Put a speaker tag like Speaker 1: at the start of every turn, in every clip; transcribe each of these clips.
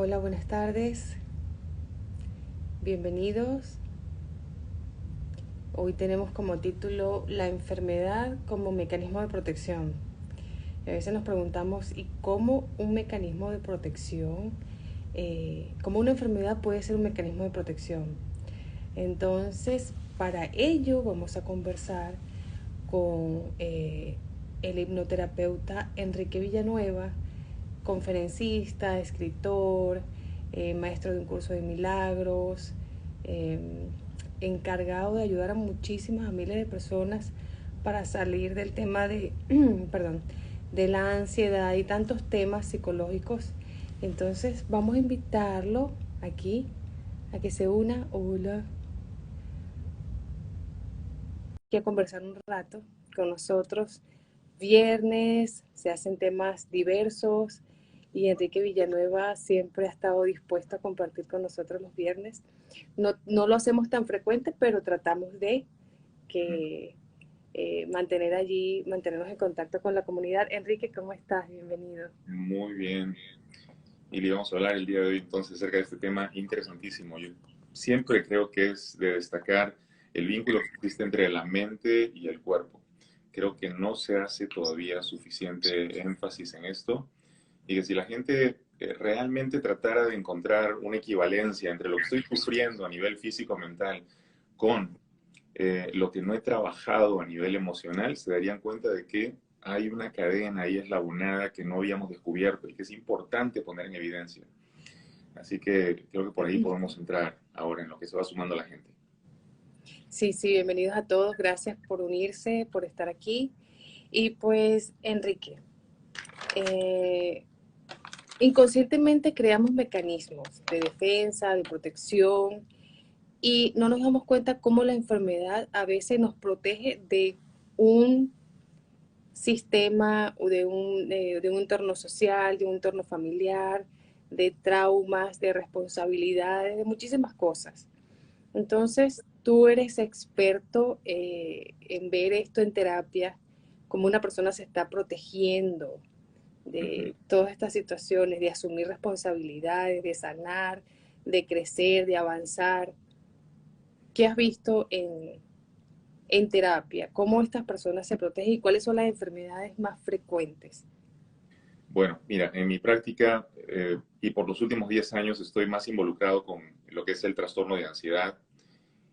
Speaker 1: Hola, buenas tardes. Bienvenidos. Hoy tenemos como título la enfermedad como mecanismo de protección. Y a veces nos preguntamos, ¿y cómo un mecanismo de protección, cómo una enfermedad puede ser un mecanismo de protección? Entonces, para ello vamos a conversar con el hipnoterapeuta Enrique Villanueva, conferencista, escritor, maestro de un curso de milagros, eh, encargado de ayudar a muchísimas, a miles de personas para salir del tema de, perdón, de la ansiedad y tantos temas psicológicos. Entonces vamos a invitarlo aquí a que se una, hola, que a conversar un rato con nosotros. Viernes se hacen temas diversos y Enrique Villanueva siempre ha estado dispuesto a compartir con nosotros los viernes. No lo hacemos tan frecuente, pero tratamos de que mantenernos en contacto con la comunidad. Enrique, ¿cómo estás? Bienvenido.
Speaker 2: Muy bien. Y le vamos a hablar el día de hoy entonces acerca de este tema interesantísimo. Yo siempre creo que es de destacar el vínculo que existe entre la mente y el cuerpo. Creo que no se hace todavía suficiente énfasis en esto y que si la gente realmente tratara de encontrar una equivalencia entre lo que estoy sufriendo a nivel físico-mental con lo que no he trabajado a nivel emocional, se darían cuenta de que hay una cadena ahí eslabonada que no habíamos descubierto y que es importante poner en evidencia. Así que creo que por ahí podemos entrar ahora en lo que se va sumando la gente.
Speaker 1: Sí, sí, bienvenidos a todos. Gracias por unirse, por estar aquí. Y pues, Enrique, eh, inconscientemente creamos mecanismos de defensa, de protección, y no nos damos cuenta cómo la enfermedad a veces nos protege de un sistema o de un entorno social, de un entorno familiar, de traumas, de responsabilidades, de muchísimas cosas. Entonces, tú eres experto en ver esto en terapia, cómo una persona se está protegiendo
Speaker 2: Ujú.
Speaker 1: de todas estas situaciones, de asumir responsabilidades, de sanar, de crecer, de avanzar. ¿Qué has visto en terapia? ¿Cómo estas personas se protegen y cuáles son las enfermedades más frecuentes?
Speaker 2: Bueno, mira, en mi práctica y por los últimos 10 años estoy más involucrado con lo que es el trastorno de ansiedad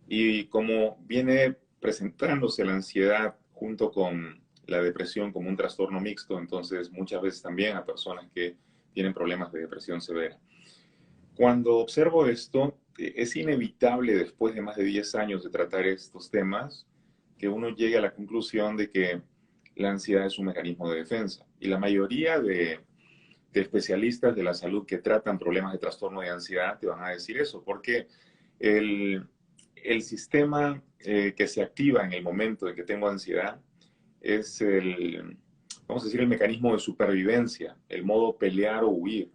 Speaker 2: y como viene presentándose la ansiedad junto con la depresión como un trastorno mixto, entonces muchas veces también a personas que tienen problemas de depresión severa. Cuando observo esto, es inevitable después de más de 10 años de tratar estos temas que uno llegue a la conclusión de que la ansiedad es un mecanismo de defensa. Y la mayoría de especialistas de la salud que tratan problemas de trastorno de ansiedad te van a decir eso, porque el, el sistema que se activa en el momento en que tengo ansiedad es vamos a decir, el mecanismo de supervivencia, el modo pelear o huir.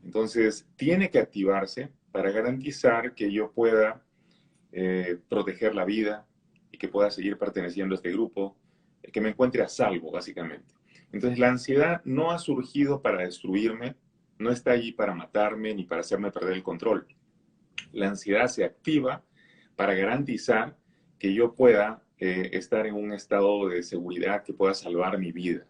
Speaker 2: Entonces, tiene que activarse para garantizar que yo pueda proteger la vida y que pueda seguir perteneciendo a este grupo, que me encuentre a salvo, básicamente. Entonces, la ansiedad no ha surgido para destruirme, no está allí para matarme ni para hacerme perder el control. La ansiedad se activa para garantizar que yo pueda estar en un estado de seguridad que pueda salvar mi vida.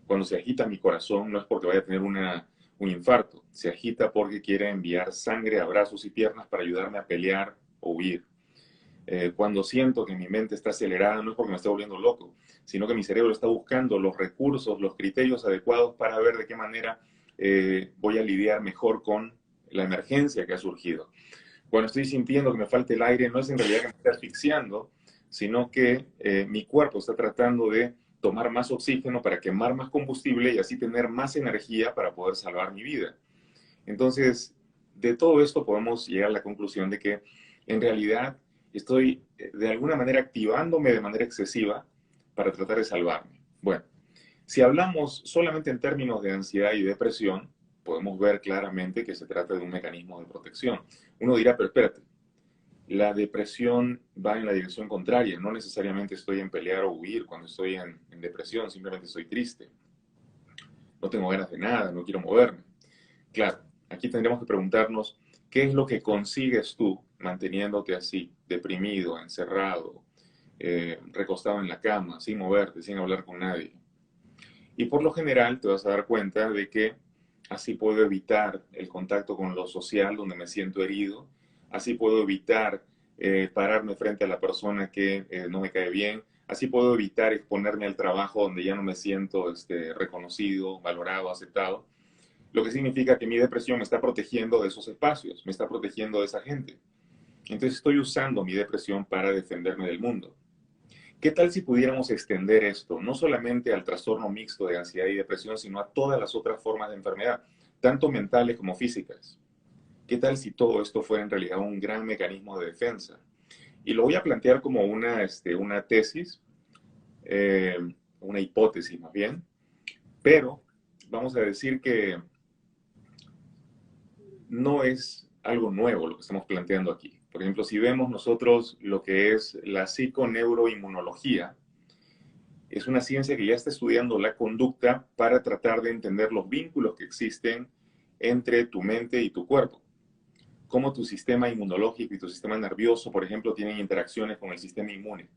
Speaker 2: Cuando se agita mi corazón no es porque vaya a tener un infarto, se agita porque quiere enviar sangre a brazos y piernas para ayudarme a pelear o huir. Cuando siento que mi mente está acelerada no es porque me esté volviendo loco, sino que mi cerebro está buscando los recursos, los criterios adecuados para ver de qué manera voy a lidiar mejor con la emergencia que ha surgido. Cuando estoy sintiendo que me falta el aire, no es en realidad que me esté asfixiando, sino que mi cuerpo está tratando de tomar más oxígeno para quemar más combustible y así tener más energía para poder salvar mi vida. Entonces, de todo esto podemos llegar a la conclusión de que en realidad estoy de alguna manera activándome de manera excesiva para tratar de salvarme. Bueno, si hablamos solamente en términos de ansiedad y depresión, podemos ver claramente que se trata de un mecanismo de protección. Uno dirá, pero espérate, la depresión va en la dirección contraria. No necesariamente estoy en pelear o huir cuando estoy en simplemente estoy triste. No tengo ganas de nada, no quiero moverme. Claro, Aquí tendríamos que preguntarnos, ¿qué es lo que consigues tú manteniéndote así, deprimido, encerrado, recostado en la cama, sin moverte, sin hablar con nadie? Y por lo general te vas a dar cuenta de que así puedo evitar el contacto con lo social donde me siento herido, así puedo evitar pararme frente a la persona que no me cae bien, así puedo evitar exponerme al trabajo donde ya no me siento reconocido, valorado, aceptado, lo que significa que mi depresión me está protegiendo de esos espacios, me está protegiendo de esa gente. Entonces estoy usando mi depresión para defenderme del mundo. ¿Qué tal si pudiéramos extender esto no solamente al trastorno mixto de ansiedad y depresión, sino a todas las otras formas de enfermedad, tanto mentales como físicas? ¿Qué tal si todo esto fuera en realidad un gran mecanismo de defensa? Y lo voy a plantear como una tesis, eh, una hipótesis más bien, pero vamos a decir que no es algo nuevo lo que estamos planteando aquí. Por ejemplo, si vemos nosotros lo que es la psiconeuroinmunología, es una ciencia que ya está estudiando la conducta para tratar de entender los vínculos que existen entre tu mente y tu cuerpo. Cómo tu sistema inmunológico y tu sistema nervioso, por ejemplo, tienen interacciones con el sistema inmune,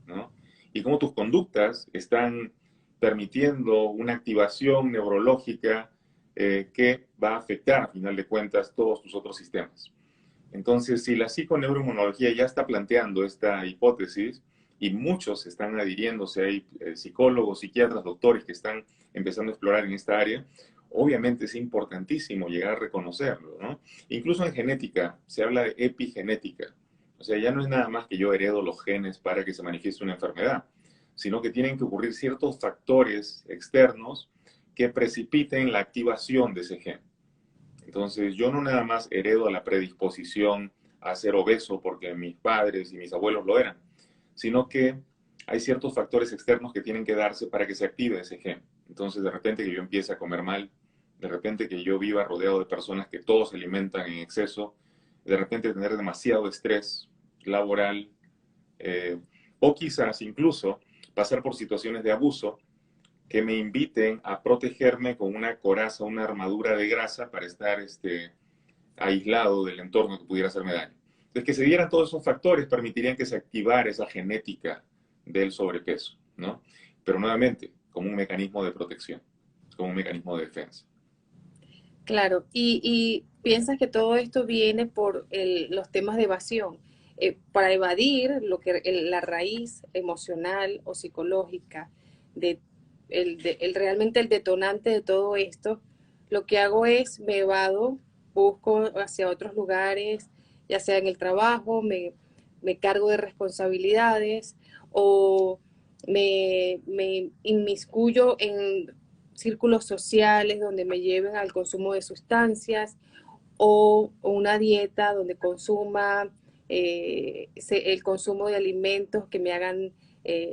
Speaker 2: ¿no? Y cómo tus conductas están permitiendo una activación neurológica que va a afectar, a final de cuentas, todos tus otros sistemas. Entonces, si la psiconeuroinmunología ya está planteando esta hipótesis y muchos están adhiriéndose, hay psicólogos, psiquiatras, doctores que están empezando a explorar en esta área, obviamente es importantísimo llegar a reconocerlo, ¿no? Incluso en genética se habla de epigenética. O sea, ya no es nada más que yo heredo los genes para que se manifieste una enfermedad, sino que tienen que ocurrir ciertos factores externos que precipiten la activación de ese gen. Entonces, yo no nada más heredo la predisposición a ser obeso porque mis padres y mis abuelos lo eran, sino que hay ciertos factores externos que tienen que darse para que se active ese gen. Entonces, de repente que yo empiece a comer mal, de repente que yo viva rodeado de personas que todos se alimentan en exceso, de repente tener demasiado estrés laboral, eh, o quizás incluso pasar por situaciones de abuso que me inviten a protegerme con una coraza, una armadura de grasa para estar aislado del entorno que pudiera hacerme daño. Entonces, que se dieran todos esos factores permitirían que se activara esa genética del sobrepeso, ¿no? Pero nuevamente, como un mecanismo de protección, como un mecanismo de defensa.
Speaker 1: Claro, y piensas que todo esto viene por los temas de evasión. Para evadir la raíz emocional o psicológica de, realmente el detonante de todo esto, lo que hago es me evado, busco hacia otros lugares, ya sea en el trabajo, me cargo de responsabilidades o me inmiscuyo en círculos sociales donde me lleven al consumo de sustancias o una dieta donde consuma el consumo de alimentos que me hagan,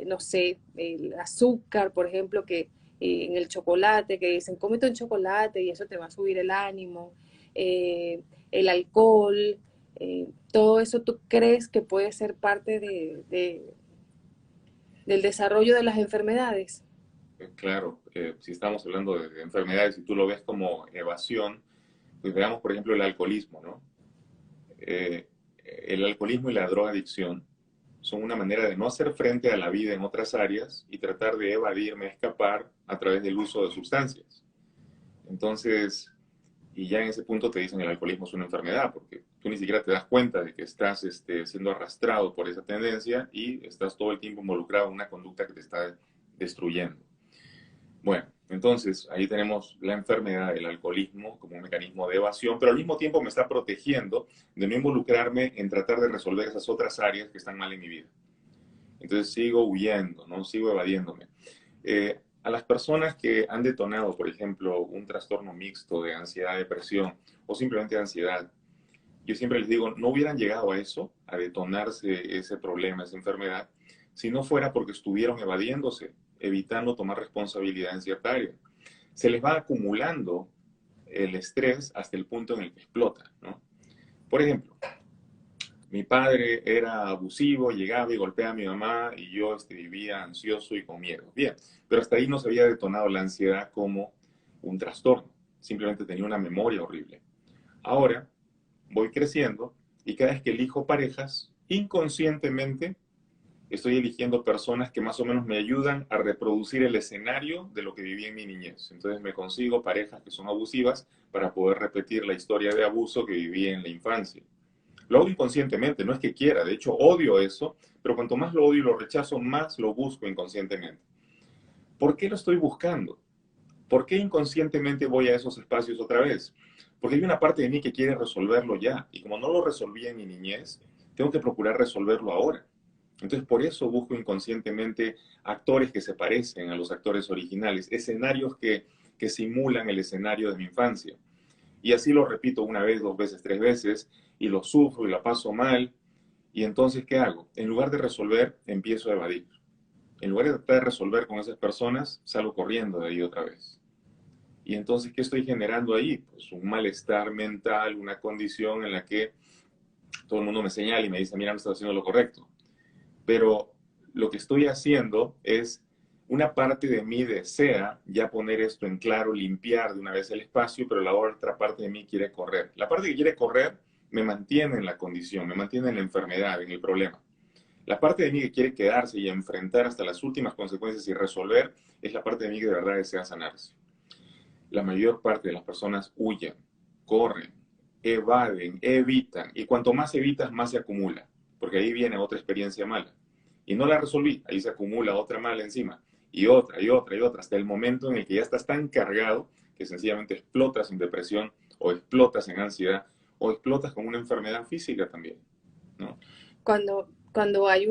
Speaker 1: no sé, el azúcar, por ejemplo, que en el chocolate, que dicen, cómete un chocolate y eso te va a subir el ánimo, el alcohol, todo eso tú crees que puede ser parte del desarrollo de las enfermedades.
Speaker 2: Claro, si estamos hablando de enfermedades y tú lo ves como evasión, pues veamos, por ejemplo, el alcoholismo, ¿no? Eh, el alcoholismo y la drogadicción son una manera de no hacer frente a la vida en otras áreas y tratar de evadirme, escapar a través del uso de sustancias. Entonces, y ya en ese punto te dicen el alcoholismo es una enfermedad, porque tú ni siquiera te das cuenta de que estás siendo arrastrado por esa tendencia y estás todo el tiempo involucrado en una conducta que te está destruyendo. Bueno, entonces ahí tenemos la enfermedad del alcoholismo como un mecanismo de evasión, pero al mismo tiempo me está protegiendo de no involucrarme en tratar de resolver esas otras áreas que están mal en mi vida. Entonces sigo huyendo, ¿no? Sigo evadiéndome. A las personas que han detonado, por ejemplo, un trastorno mixto de ansiedad, depresión o simplemente ansiedad, yo siempre les digo, no hubieran llegado a eso, a detonarse ese problema, esa enfermedad, si no fuera porque estuvieron evadiéndose, evitando tomar responsabilidad en cierta área. Se les va acumulando el estrés hasta el punto en el que explota, ¿no? Por ejemplo, mi padre era abusivo, llegaba y golpeaba a mi mamá y yo vivía ansioso y con miedo. Bien, pero hasta ahí no se había detonado la ansiedad como un trastorno. simplemente tenía una memoria horrible. Ahora voy creciendo y cada vez que elijo parejas, inconscientemente estoy eligiendo personas que más o menos me ayudan a reproducir el escenario de lo que viví en mi niñez. Entonces me consigo parejas que son abusivas para poder repetir la historia de abuso que viví en la infancia. Lo hago inconscientemente, no es que quiera, de hecho odio eso, pero cuanto más lo odio y lo rechazo, más lo busco inconscientemente. ¿Por qué lo estoy buscando? ¿Por qué inconscientemente voy a esos espacios otra vez? Porque hay una parte de mí que quiere resolverlo ya, y como no lo resolví en mi niñez, tengo que procurar resolverlo ahora. Entonces, por eso busco inconscientemente actores que se parecen a los actores originales, escenarios que simulan el escenario de mi infancia. Y así lo repito una vez, dos veces, tres veces, y lo sufro y la paso mal. Y entonces, ¿qué hago? En lugar de resolver, empiezo a evadir. En lugar de tratar de resolver con esas personas, salgo corriendo de ahí otra vez. Y entonces, ¿qué estoy generando ahí? Pues un malestar mental, una condición en la que todo el mundo me señala y me dice, mira, no estás haciendo lo correcto. Pero lo que estoy haciendo es, una parte de mí desea ya poner esto en claro, limpiar de una vez el espacio, pero la otra parte de mí quiere correr. La parte que quiere correr me mantiene en la condición, me mantiene en la enfermedad, en el problema. La parte de mí que quiere quedarse y enfrentar hasta las últimas consecuencias y resolver es la parte de mí que de verdad desea sanarse. La mayor parte de las personas huyen, corren, evaden, evitan, y cuanto más evitas, más se acumula, porque ahí viene otra experiencia mala. Y no la resolví, ahí se acumula otra mala encima, y otra, y otra, y otra, hasta el momento en el que ya estás tan cargado que sencillamente explotas en depresión, o explotas en ansiedad, o explotas con una enfermedad física también, ¿no?
Speaker 1: Cuando hay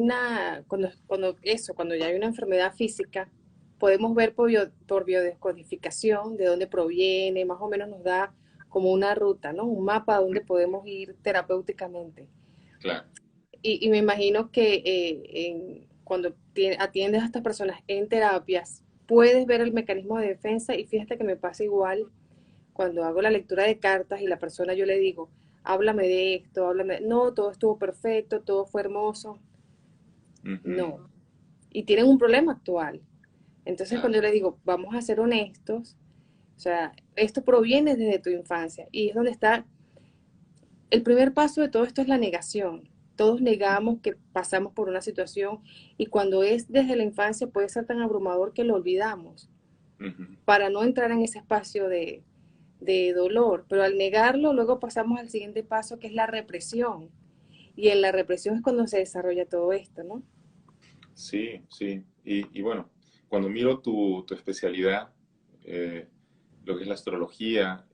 Speaker 1: cuando ya hay una enfermedad física, podemos ver por biodescodificación de dónde proviene, más o menos nos da como una ruta, ¿no? Un mapa a donde podemos ir terapéuticamente.
Speaker 2: Claro.
Speaker 1: Y me imagino que cuando atiendes a estas personas en terapias, puedes ver el mecanismo de defensa y fíjate que me pasa igual cuando hago la lectura de cartas y la persona yo le digo, háblame de esto, háblame, no, todo estuvo perfecto, todo fue hermoso,
Speaker 2: Ujú.
Speaker 1: no. Y tienen un problema actual. Entonces
Speaker 2: Claro.
Speaker 1: cuando yo le digo, vamos a ser honestos, o sea, esto proviene desde tu infancia y es donde está el primer paso de todo esto es la negación. Todos negamos que pasamos por una situación y cuando es desde la infancia puede ser tan abrumador que lo olvidamos
Speaker 2: Ujú.
Speaker 1: para no entrar en ese espacio de dolor. Pero al negarlo, luego pasamos al siguiente paso que es la represión. Y en la represión es cuando se desarrolla todo esto, ¿no?
Speaker 2: Sí, sí. Y bueno, cuando miro tu especialidad, lo que es la astrología,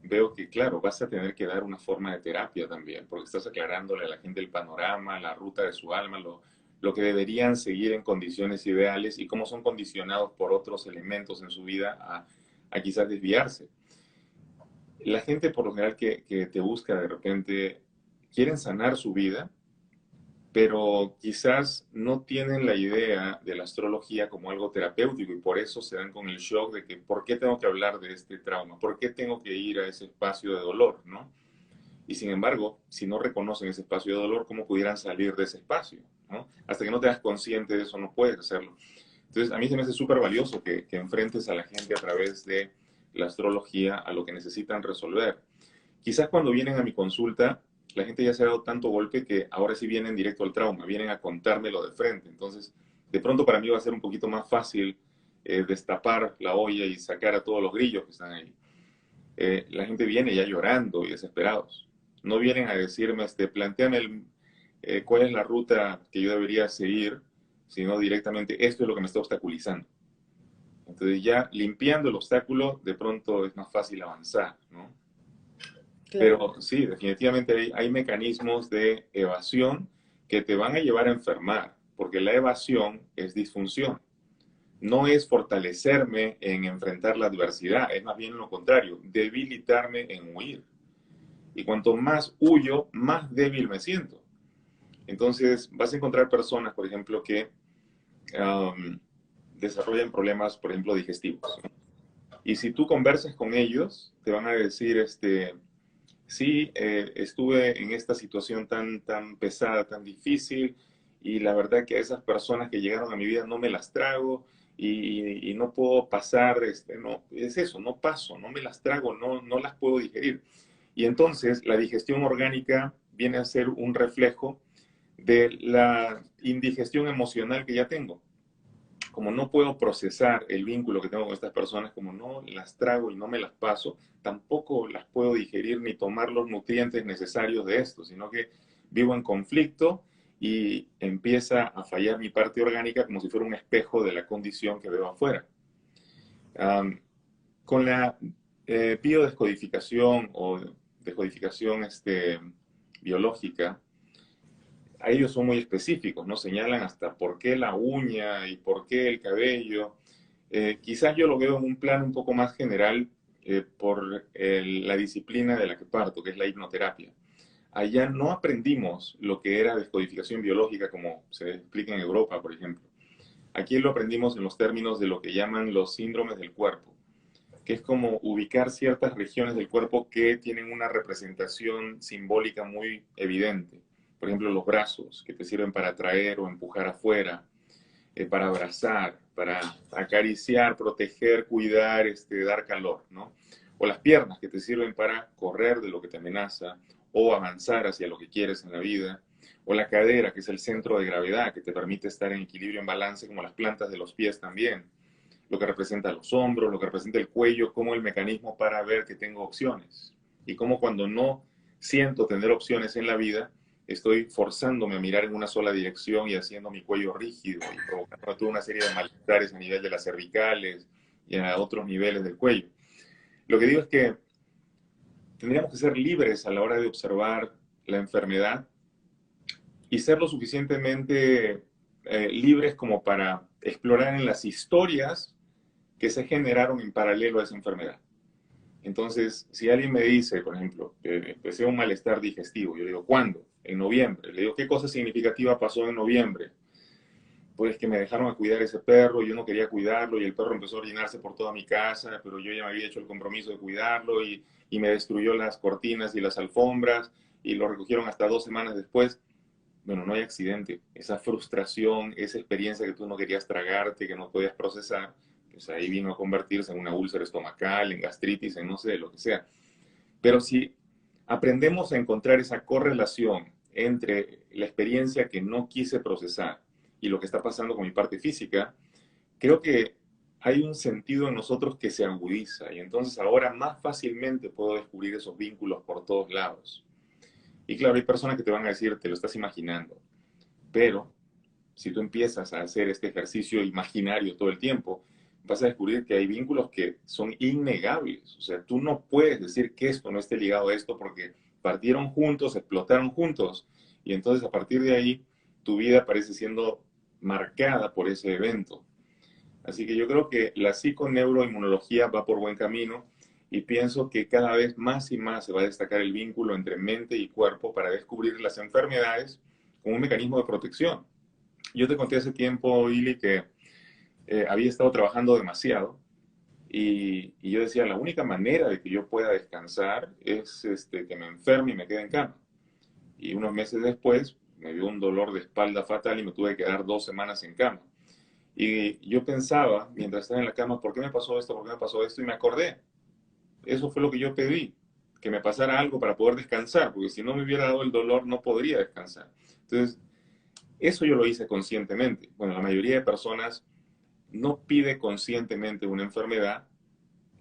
Speaker 2: veo que, claro, vas a tener que dar una forma de terapia también, porque estás aclarándole a la gente el panorama, la ruta de su alma, lo que deberían seguir en condiciones ideales y cómo son condicionados por otros elementos en su vida a quizás desviarse. La gente, por lo general, que te busca de repente, quieren sanar su vida, pero quizás no tienen la idea de la astrología como algo terapéutico y por eso se dan con el shock de que ¿por qué tengo que hablar de este trauma? ¿Por qué tengo que ir a ese espacio de dolor? ¿No? Y sin embargo, si no reconocen ese espacio de dolor, ¿cómo pudieran salir de ese espacio? ¿No? Hasta que no te das consciente de eso, no puedes hacerlo. Entonces, a mí se me hace súper valioso que enfrentes a la gente a través de la astrología a lo que necesitan resolver. Quizás cuando vienen a mi consulta, la gente ya se ha dado tanto golpe que ahora sí vienen directo al trauma, vienen a contármelo de frente. Entonces, de pronto para mí va a ser un poquito más fácil destapar la olla y sacar a todos los grillos que están ahí. La gente viene ya llorando y desesperados. No vienen a decirme, planteame cuál es la ruta que yo debería seguir, sino directamente esto es lo que me está obstaculizando. Entonces ya limpiando el obstáculo, de pronto es más fácil avanzar, ¿no?
Speaker 1: Claro.
Speaker 2: Pero sí, definitivamente hay mecanismos de evasión que te van a llevar a enfermar, porque la evasión es disfunción. No es fortalecerme en enfrentar la adversidad, es más bien lo contrario, debilitarme en huir. Y cuanto más huyo, más débil me siento. Entonces vas a encontrar personas, por ejemplo, que um, desarrollan problemas, por ejemplo, digestivos. Y si tú conversas con ellos, te van a decir, sí, estuve en esta situación tan pesada, tan difícil, y la verdad que a esas personas que llegaron a mi vida no me las trago, y no puedo pasar, no, es eso, no paso, no me las trago, no las puedo digerir. Y entonces la digestión orgánica viene a ser un reflejo de la indigestión emocional que ya tengo. Como no puedo procesar el vínculo que tengo con estas personas, como no las trago y no me las paso, tampoco las puedo digerir ni tomar los nutrientes necesarios de esto, sino que vivo en conflicto y empieza a fallar mi parte orgánica como si fuera un espejo de la condición que veo afuera. Um, con la biodescodificación o descodificación biológica, a ellos son muy específicos, ¿no? Señalan hasta por qué la uña y por qué el cabello. Quizás yo lo veo en un plan un poco más general por la disciplina de la que parto, que es la hipnoterapia. Allá no aprendimos lo que era descodificación biológica como se explica en Europa, por ejemplo. Aquí lo aprendimos en los términos de lo que llaman los síndromes del cuerpo, que es como ubicar ciertas regiones del cuerpo que tienen una representación simbólica muy evidente. Por ejemplo, los brazos, que te sirven para atraer o empujar afuera, para abrazar, para acariciar, proteger, cuidar, dar calor, ¿no? O las piernas, que te sirven para correr de lo que te amenaza o avanzar hacia lo que quieres en la vida. O la cadera, que es el centro de gravedad, que te permite estar en equilibrio, en balance, como las plantas de los pies también. Lo que representa los hombros, lo que representa el cuello, como el mecanismo para ver que tengo opciones. Y como cuando no siento tener opciones en la vida, estoy forzándome a mirar en una sola dirección y haciendo mi cuello rígido y provocando toda una serie de malestares a nivel de las cervicales y a otros niveles del cuello. Lo que digo es que tendríamos que ser libres a la hora de observar la enfermedad y ser lo suficientemente libres como para explorar en las historias que se generaron en paralelo a esa enfermedad. Entonces, si alguien me dice, por ejemplo, que empecé un malestar digestivo, yo le digo, ¿cuándo? En noviembre. Le digo, ¿qué cosa significativa pasó en noviembre? Pues que me dejaron a cuidar ese perro, yo no quería cuidarlo y el perro empezó a orinarse por toda mi casa, pero yo ya me había hecho el compromiso de cuidarlo y me destruyó las cortinas y las alfombras y lo recogieron hasta 2 semanas después. Bueno, no hay accidente. Esa frustración, esa experiencia que tú no querías tragarte, que no podías procesar, pues ahí vino a convertirse en una úlcera estomacal, en gastritis, en no sé, lo que sea. Pero si aprendemos a encontrar esa correlación entre la experiencia que no quise procesar y lo que está pasando con mi parte física, creo que hay un sentido en nosotros que se agudiza y entonces ahora más fácilmente puedo descubrir esos vínculos por todos lados. Y claro, hay personas que te van a decir, te lo estás imaginando, pero si tú empiezas a hacer este ejercicio imaginario todo el tiempo, vas a descubrir que hay vínculos que son innegables. O sea, tú no puedes decir que esto no esté ligado a esto porque partieron juntos, explotaron juntos, y entonces a partir de ahí tu vida parece siendo marcada por ese evento. Así que yo creo que la psiconeuroinmunología va por buen camino y pienso que cada vez más y más se va a destacar el vínculo entre mente y cuerpo para descubrir las enfermedades como un mecanismo de protección. Yo te conté hace tiempo, Ili, que había estado trabajando demasiado y yo decía, la única manera de que yo pueda descansar es que me enferme y me quede en cama. Y unos meses después me dio un dolor de espalda fatal y me tuve que quedar 2 semanas en cama. Y yo pensaba, mientras estaba en la cama, ¿por qué me pasó esto? ¿Por qué me pasó esto? Y me acordé. Eso fue lo que yo pedí, que me pasara algo para poder descansar, porque si no me hubiera dado el dolor no podría descansar. Entonces, eso yo lo hice conscientemente. Bueno, la mayoría de personas no pide conscientemente una enfermedad,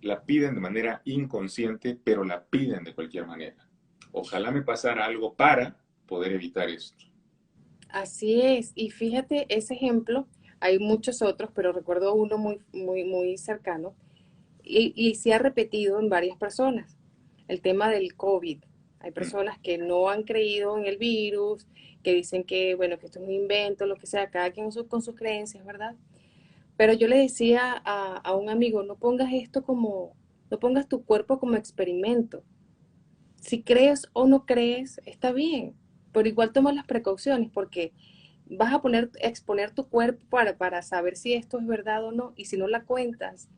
Speaker 2: la piden de manera inconsciente, pero la piden de cualquier manera. Ojalá me pasara algo para poder evitar esto.
Speaker 1: Así es, y fíjate ese ejemplo, hay muchos otros, pero recuerdo uno muy cercano, y se ha repetido en varias personas, el tema del COVID. Hay
Speaker 2: Mm.
Speaker 1: personas que no han creído en el virus, que dicen que, bueno, que esto es un invento, lo que sea, cada quien con sus creencias, ¿verdad? Pero yo le decía a un amigo, no pongas esto como, no pongas tu cuerpo como experimento. Si crees o no crees, está bien, pero igual toma las precauciones porque vas a exponer tu cuerpo para saber si esto es verdad o no, y si no la cuentas.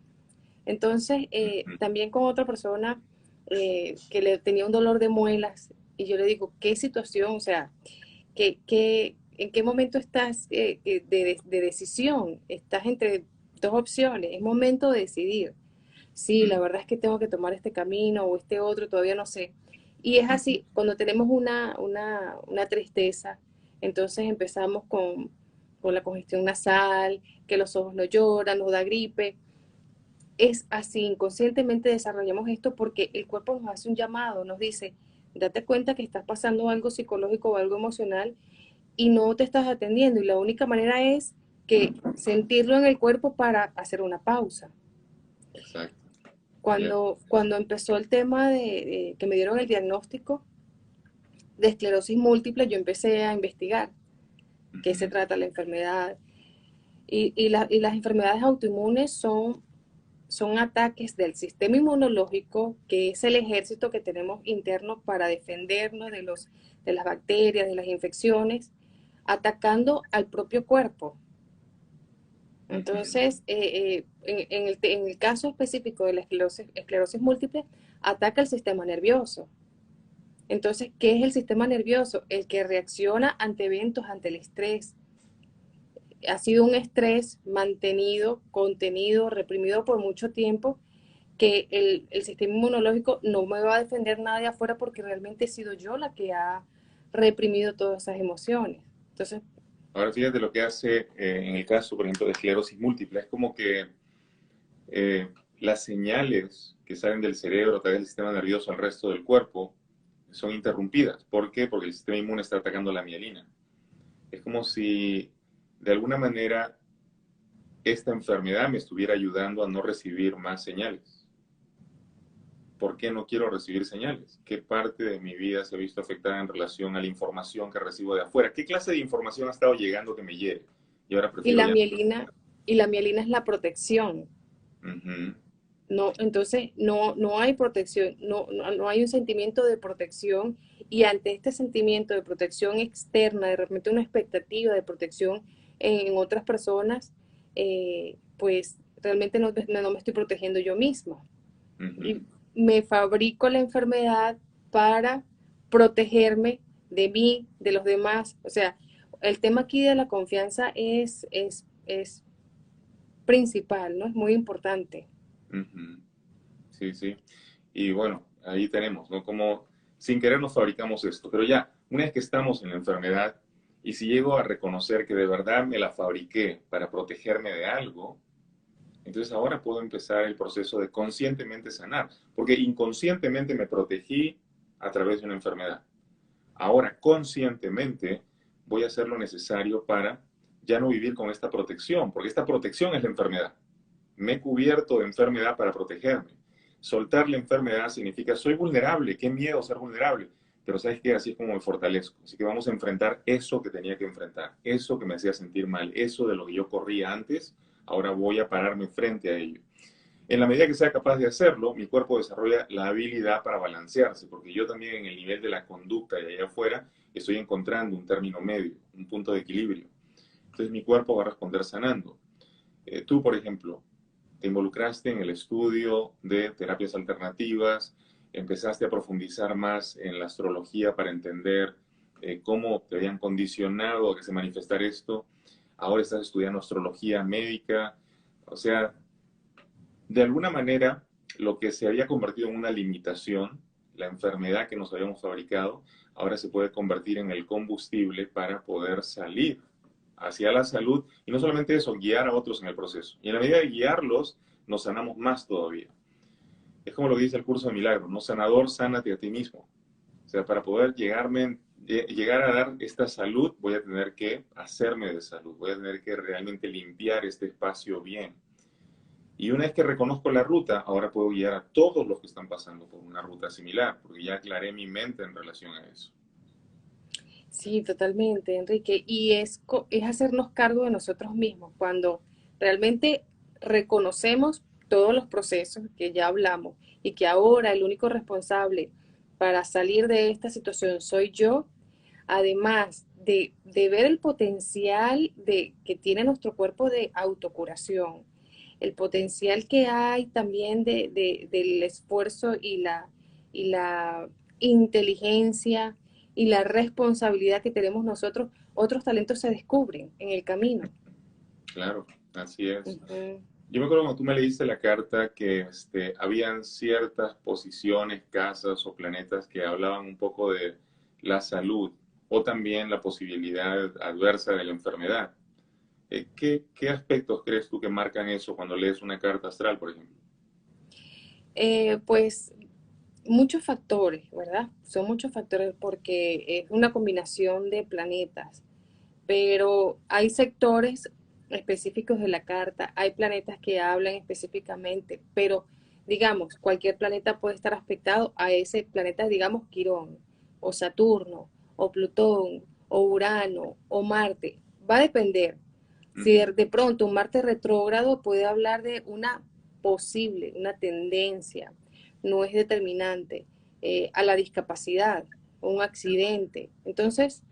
Speaker 1: Entonces,
Speaker 2: Mm.
Speaker 1: también con otra persona que le tenía un dolor de muelas, y yo le digo, ¿qué situación? O sea, ¿en qué momento estás de decisión? ¿Estás entre dos opciones, es momento de decidir. Sí, la
Speaker 2: Mm,
Speaker 1: verdad es que tengo que tomar este camino o este otro, todavía no sé. Y es
Speaker 2: ujú.
Speaker 1: así, cuando tenemos una tristeza, entonces empezamos con la congestión nasal, que los ojos no lloran, nos da gripe. Es así, inconscientemente desarrollamos esto porque el cuerpo nos hace un llamado, nos dice, date cuenta que estás pasando algo psicológico o algo emocional y no te estás atendiendo. Y la única manera es que sentirlo en el cuerpo para hacer una pausa.
Speaker 2: Exacto. Ya.
Speaker 1: Cuando empezó el tema de que me dieron el diagnóstico de esclerosis múltiple, yo empecé a investigar qué se
Speaker 2: Ujú.
Speaker 1: trata la enfermedad. Y las enfermedades autoinmunes son ataques del sistema inmunológico, que es el ejército que tenemos interno para defendernos de las bacterias, de las infecciones, atacando al propio cuerpo.
Speaker 2: Ujú.
Speaker 1: Entonces, en el caso específico de la esclerosis múltiple, ataca el sistema nervioso. Entonces, ¿qué es el sistema nervioso? El que reacciona ante eventos, ante el estrés. Ha sido un estrés mantenido, contenido, reprimido por mucho tiempo, que el sistema inmunológico no me va a defender nada de afuera porque realmente he sido yo la que ha reprimido todas esas emociones. Entonces,
Speaker 2: Ahora fíjate lo que hace en el caso, por ejemplo, de esclerosis múltiple. Es como que las señales que salen del cerebro a través del sistema nervioso al resto del cuerpo son interrumpidas. ¿Por qué? Porque el sistema inmune está atacando la mielina. Es como si de alguna manera esta enfermedad me estuviera ayudando a no recibir más señales. ¿Por qué no quiero recibir señales? ¿Qué parte de mi vida se ha visto afectada en relación a la información que recibo de afuera? ¿Qué clase de información ha estado llegando que me llegue? Y ahora
Speaker 1: y
Speaker 2: prefiero
Speaker 1: la
Speaker 2: ya...
Speaker 1: mielina, y la mielina es la protección.
Speaker 2: Ujú.
Speaker 1: No, entonces no hay protección, no hay un sentimiento de protección, y ante este sentimiento de protección externa, de repente una expectativa de protección en otras personas, pues realmente no me estoy protegiendo yo misma. Y
Speaker 2: Ujú.
Speaker 1: me fabrico la enfermedad para protegerme de mí, de los demás. O sea, el tema aquí de la confianza es principal, ¿no? Es muy importante.
Speaker 2: Ujú. Sí, sí. Y bueno, ahí tenemos, ¿no? Como sin querer nos fabricamos esto, pero ya, una vez que estamos en la enfermedad y si llego a reconocer que de verdad me la fabriqué para protegerme de algo, entonces ahora puedo empezar el proceso de conscientemente sanar, porque inconscientemente me protegí a través de una enfermedad. Ahora conscientemente voy a hacer lo necesario para ya no vivir con esta protección, porque esta protección es la enfermedad. Me he cubierto de enfermedad para protegerme. Soltar la enfermedad significa soy vulnerable, qué miedo ser vulnerable, pero sabes que así es como me fortalezco. Así que vamos a enfrentar eso que tenía que enfrentar, eso que me hacía sentir mal, eso de lo que yo corría antes, ahora voy a pararme frente a ello. En la medida que sea capaz de hacerlo, mi cuerpo desarrolla la habilidad para balancearse, porque yo también en el nivel de la conducta y allá afuera estoy encontrando un término medio, un punto de equilibrio. Entonces mi cuerpo va a responder sanando. Tú, por ejemplo, te involucraste en el estudio de terapias alternativas, empezaste a profundizar más en la astrología para entender cómo te habían condicionado a que se manifestara esto. Ahora estás estudiando astrología médica. O sea, de alguna manera, lo que se había convertido en una limitación, la enfermedad que nos habíamos fabricado, ahora se puede convertir en el combustible para poder salir hacia la salud y no solamente eso, guiar a otros en el proceso. Y en la medida de guiarlos, nos sanamos más todavía. Es como lo que dice el curso de milagros, ¿no? Sanador, sánate a ti mismo. O sea, para poder llegar a dar esta salud, voy a tener que hacerme de salud, voy a tener que realmente limpiar este espacio bien. Y una vez que reconozco la ruta, ahora puedo guiar a todos los que están pasando por una ruta similar, porque ya aclaré mi mente en relación a eso.
Speaker 1: Sí, totalmente, Enrique. Y es hacernos cargo de nosotros mismos. Cuando realmente reconocemos todos los procesos que ya hablamos y que ahora el único responsable para salir de esta situación soy yo, además de ver el potencial que tiene nuestro cuerpo de autocuración, el potencial que hay también del esfuerzo y la inteligencia y la responsabilidad que tenemos nosotros, otros talentos se descubren en el camino.
Speaker 2: Claro, así es.
Speaker 1: Ujú.
Speaker 2: Yo me acuerdo cuando tú me leíste la carta que habían ciertas posiciones, casas o planetas que hablaban un poco de la salud o también la posibilidad adversa de la enfermedad. ¿Qué aspectos crees tú que marcan eso cuando lees una carta astral, por ejemplo?
Speaker 1: Pues muchos factores, ¿verdad? Son muchos factores porque es una combinación de planetas, pero hay sectores específicos de la carta, hay planetas que hablan específicamente, pero digamos, cualquier planeta puede estar afectado a ese planeta, digamos, Quirón, o Saturno, o Plutón, o Urano, o Marte. Va a depender. Si
Speaker 2: Ujú,
Speaker 1: de pronto un Marte retrógrado puede hablar de una posible, una tendencia, no es determinante, a la discapacidad, un accidente. Entonces,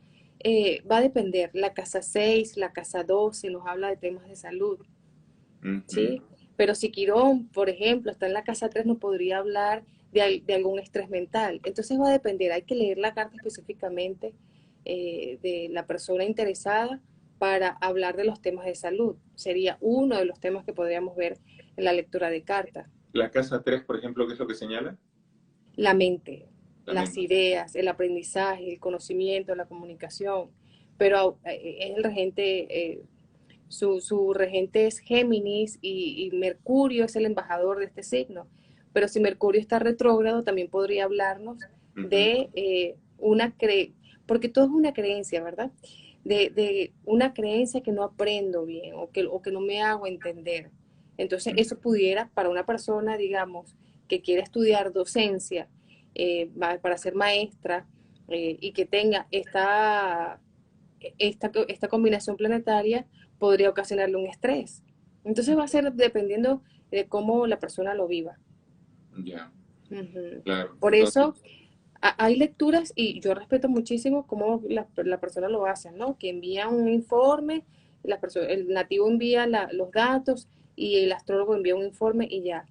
Speaker 1: va a depender. La casa 6, la casa 12 nos habla de temas de salud,
Speaker 2: ujú.
Speaker 1: ¿sí? Pero si Quirón, por ejemplo, está en la casa 3, no podría hablar de algún estrés mental. Entonces va a depender, hay que leer la carta específicamente de la persona interesada para hablar de los temas de salud. Sería uno de los temas que podríamos ver en la lectura de carta.
Speaker 2: La casa 3, por ejemplo, ¿qué es lo que señala?
Speaker 1: La mente,
Speaker 2: La
Speaker 1: las
Speaker 2: mente.
Speaker 1: ideas, el aprendizaje, el conocimiento, la comunicación. Pero es el regente, su regente es Géminis y Mercurio es el embajador de este signo. Pero si Mercurio está retrógrado, también podría hablarnos
Speaker 2: Ujú,
Speaker 1: de porque todo es una creencia, ¿verdad? De una creencia que no aprendo bien o que no me hago entender. Entonces,
Speaker 2: ujú.
Speaker 1: eso pudiera, para una persona, digamos, que quiere estudiar docencia para ser maestra y que tenga esta combinación planetaria, podría ocasionarle un estrés. Entonces va a ser dependiendo de cómo la persona lo viva.
Speaker 2: Ya,
Speaker 1: Ujú.
Speaker 2: claro.
Speaker 1: Por
Speaker 2: Entonces,
Speaker 1: eso hay lecturas y yo respeto muchísimo cómo la persona lo hace, ¿no? Que envía un informe, el nativo envía los datos y el astrólogo envía un informe y ya.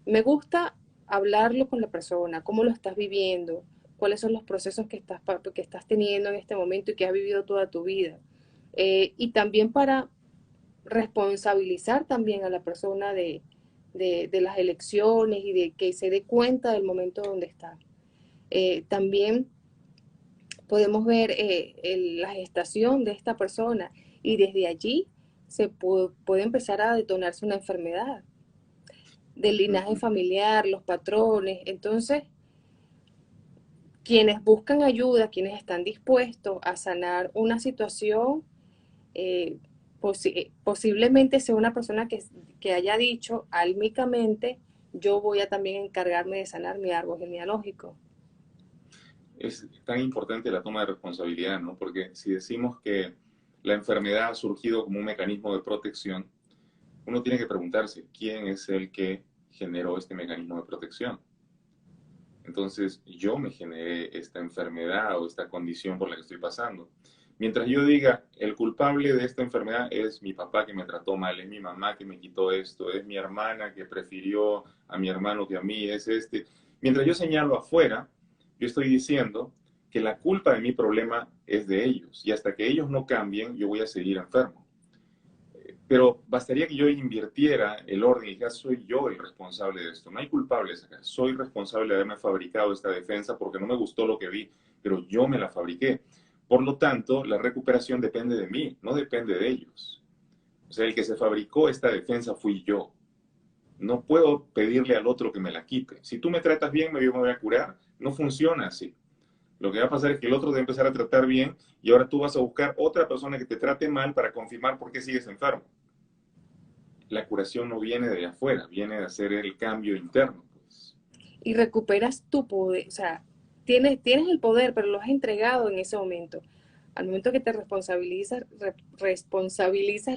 Speaker 1: Me gusta hablarlo con la persona, cómo lo estás viviendo, cuáles son los procesos que estás teniendo en este momento y que has vivido toda tu vida. Y también para responsabilizar también a la persona de las elecciones y de que se dé cuenta del momento donde está. También podemos ver la gestación de esta persona y desde allí puede empezar a detonarse una enfermedad del linaje
Speaker 2: ujú.
Speaker 1: familiar, los patrones. Entonces, quienes buscan ayuda, quienes están dispuestos a sanar una situación, eh, posiblemente sea una persona que haya dicho álmicamente, yo voy a también encargarme de sanar mi árbol genealógico.
Speaker 2: Es tan importante la toma de responsabilidad, ¿no? Porque si decimos que la enfermedad ha surgido como un mecanismo de protección, uno tiene que preguntarse quién es el que generó este mecanismo de protección. Entonces, yo me generé esta enfermedad o esta condición por la que estoy pasando. Mientras yo diga, el culpable de esta enfermedad es mi papá que me trató mal, es mi mamá que me quitó esto, es mi hermana que prefirió a mi hermano que a mí, es este. Mientras yo señalo afuera, yo estoy diciendo que la culpa de mi problema es de ellos y hasta que ellos no cambien, yo voy a seguir enfermo. Pero bastaría que yo invirtiera el orden y ya soy yo el responsable de esto. No hay culpables acá. Soy responsable de haberme fabricado esta defensa porque no me gustó lo que vi, pero yo me la fabriqué. Por lo tanto, la recuperación depende de mí, no depende de ellos. O sea, el que se fabricó esta defensa fui yo. No puedo pedirle al otro que me la quite. Si tú me tratas bien, yo me voy a curar. No funciona así. Lo que va a pasar es que el otro te va a empezar a tratar bien y ahora tú vas a buscar otra persona que te trate mal para confirmar por qué sigues enfermo. La curación no viene de afuera, viene de hacer el cambio interno, pues.
Speaker 1: Y recuperas tu poder, o sea, tienes el poder, pero lo has entregado en ese momento. Al momento que te responsabilizas,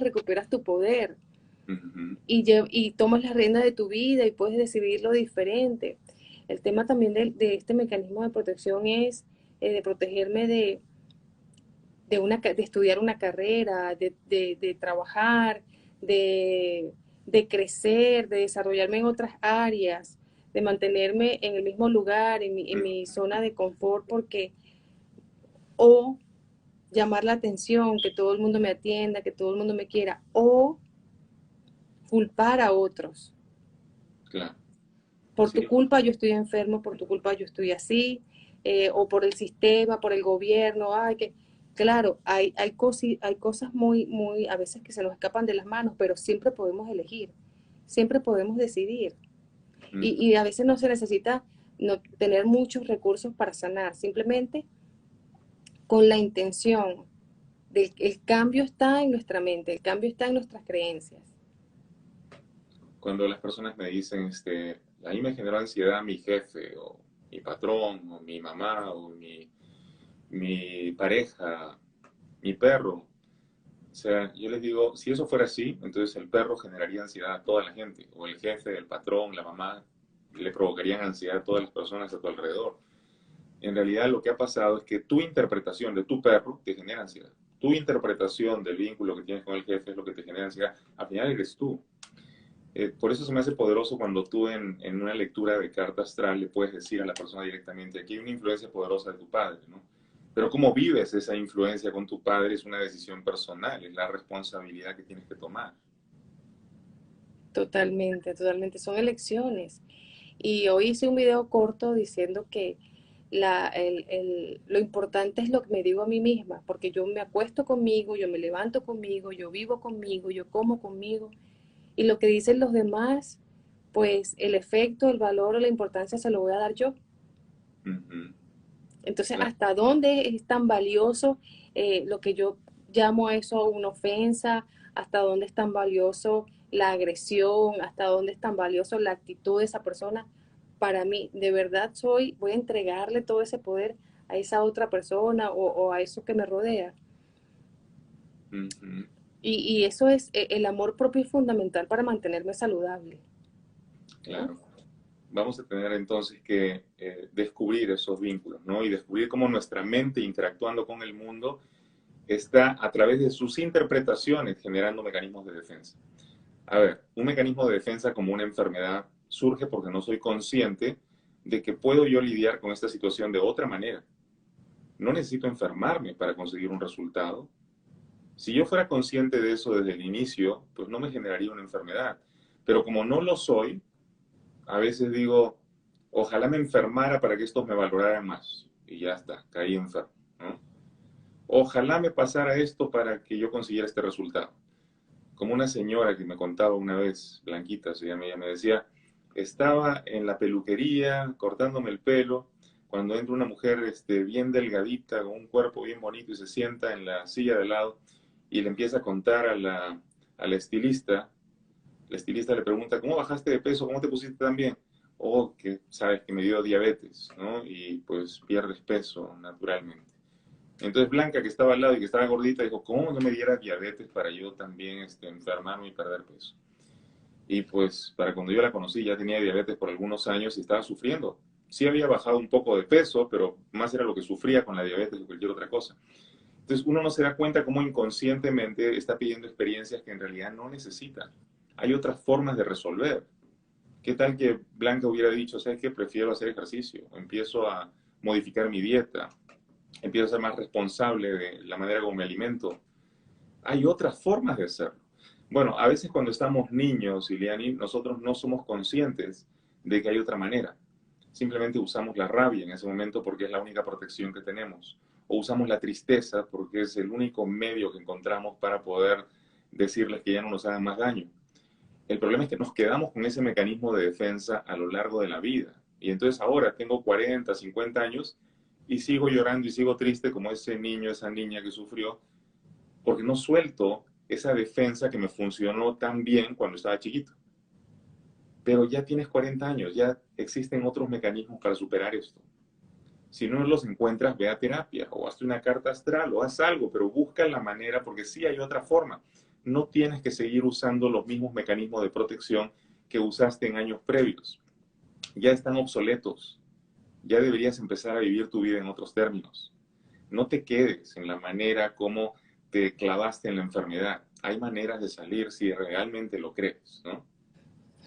Speaker 1: recuperas tu poder
Speaker 2: Ujú.
Speaker 1: y tomas las riendas de tu vida y puedes decidirlo diferente. El tema también de este mecanismo de protección es de protegerme de estudiar una carrera, de trabajar, de crecer, de desarrollarme en otras áreas, de mantenerme en el mismo lugar, en mi zona de confort, o llamar la atención, que todo el mundo me atienda, que todo el mundo me quiera, o culpar a otros.
Speaker 2: claro.
Speaker 1: Por tu
Speaker 2: Sí,
Speaker 1: culpa yo estoy enfermo, por tu culpa yo estoy así, o por el sistema, por el gobierno, ay, que, claro, hay cosas muy, a veces que se nos escapan de las manos, pero siempre podemos elegir, siempre podemos decidir.
Speaker 2: ujú,
Speaker 1: Y a veces no se necesita no, tener muchos recursos para sanar, simplemente con la intención del el cambio está en nuestra mente, el cambio está en nuestras creencias.
Speaker 2: cuando las personas me dicen, a mí me generó ansiedad mi jefe, o mi patrón, o mi mamá, o mi pareja, mi perro. O sea, yo les digo, si eso fuera así, entonces el perro generaría ansiedad a toda la gente, o el jefe, el patrón, la mamá, le provocarían ansiedad a todas las personas a tu alrededor. En realidad lo que ha pasado es que tu interpretación de tu perro te genera ansiedad. Tu interpretación del vínculo que tienes con el jefe es lo que te genera ansiedad. Al final eres tú. Por eso se me hace poderoso cuando tú en una lectura de carta astral le puedes decir a la persona directamente, aquí hay una influencia poderosa de tu padre, ¿no? Pero cómo vives esa influencia con tu padre es una decisión personal, es la responsabilidad que tienes que tomar.
Speaker 1: Totalmente, totalmente, son elecciones. Y hoy hice un video corto diciendo que lo importante es lo que me digo a mí misma, porque yo me acuesto conmigo, yo me levanto conmigo, yo vivo conmigo, yo como conmigo, y lo que dicen los demás, pues el efecto, el valor o la importancia se lo voy a dar yo.
Speaker 2: Ujú,
Speaker 1: Entonces,
Speaker 2: claro.
Speaker 1: ¿hasta dónde es tan valioso lo que yo llamo a eso una ofensa? ¿Hasta dónde es tan valioso la agresión? ¿Hasta dónde es tan valioso la actitud de esa persona? Para mí, de verdad voy a entregarle todo ese poder a esa otra persona o a eso que me rodea.
Speaker 2: Ujú,
Speaker 1: Y eso es, el amor propio es fundamental para mantenerme saludable, ¿no?
Speaker 2: claro. Vamos a tener entonces que descubrir esos vínculos, ¿no? Y descubrir cómo nuestra mente interactuando con el mundo está a través de sus interpretaciones generando mecanismos de defensa. A ver, un mecanismo de defensa como una enfermedad surge porque no soy consciente de que puedo yo lidiar con esta situación de otra manera. No necesito enfermarme para conseguir un resultado. Si yo fuera consciente de eso desde el inicio, pues no me generaría una enfermedad. Pero como no lo soy, a veces digo, ojalá me enfermara para que estos me valoraran más. Y ya está, caí enfermo, ¿no? Ojalá me pasara esto para que yo consiguiera este resultado. Como una señora que me contaba una vez, Blanquita se llama, ella me decía, estaba en la peluquería cortándome el pelo, cuando entra una mujer bien delgadita, con un cuerpo bien bonito y se sienta en la silla de lado y le empieza a contar a la estilista. La estilista le pregunta, ¿cómo bajaste de peso? ¿Cómo te pusiste tan bien? Oh, que sabes que me dio diabetes, ¿no? Y pues pierdes peso naturalmente. Entonces Blanca, que estaba al lado y que estaba gordita, dijo, ¿cómo no me diera diabetes para yo también enfermarme y perder peso? Y pues para cuando yo la conocí ya tenía diabetes por algunos años y estaba sufriendo. Sí había bajado un poco de peso, pero más era lo que sufría con la diabetes que cualquier otra cosa. Entonces uno no se da cuenta cómo inconscientemente está pidiendo experiencias que en realidad no necesita. Hay otras formas de resolver. ¿Qué tal que Blanca hubiera dicho, sabes qué, prefiero hacer ejercicio, empiezo a modificar mi dieta, empiezo a ser más responsable de la manera como me alimento? Hay otras formas de hacerlo. Bueno, a veces cuando estamos niños, Iliani, nosotros no somos conscientes de que hay otra manera. Simplemente usamos la rabia en ese momento porque es la única protección que tenemos. O usamos la tristeza porque es el único medio que encontramos para poder decirles que ya no nos hagan más daño. El problema es que nos quedamos con ese mecanismo de defensa a lo largo de la vida. Y entonces ahora tengo 40, 50 años y sigo llorando y sigo triste como ese niño, esa niña que sufrió, porque no suelto esa defensa que me funcionó tan bien cuando estaba chiquito. Pero ya tienes 40 años, ya existen otros mecanismos para superar esto. Si no los encuentras, ve a terapia o hazte una carta astral o haz algo, pero busca la manera porque sí hay otra forma. No tienes que seguir usando los mismos mecanismos de protección que usaste en años previos. Ya están obsoletos. Ya deberías empezar a vivir tu vida en otros términos. No te quedes en la manera como te clavaste en la enfermedad. Hay maneras de salir si realmente lo crees, ¿no?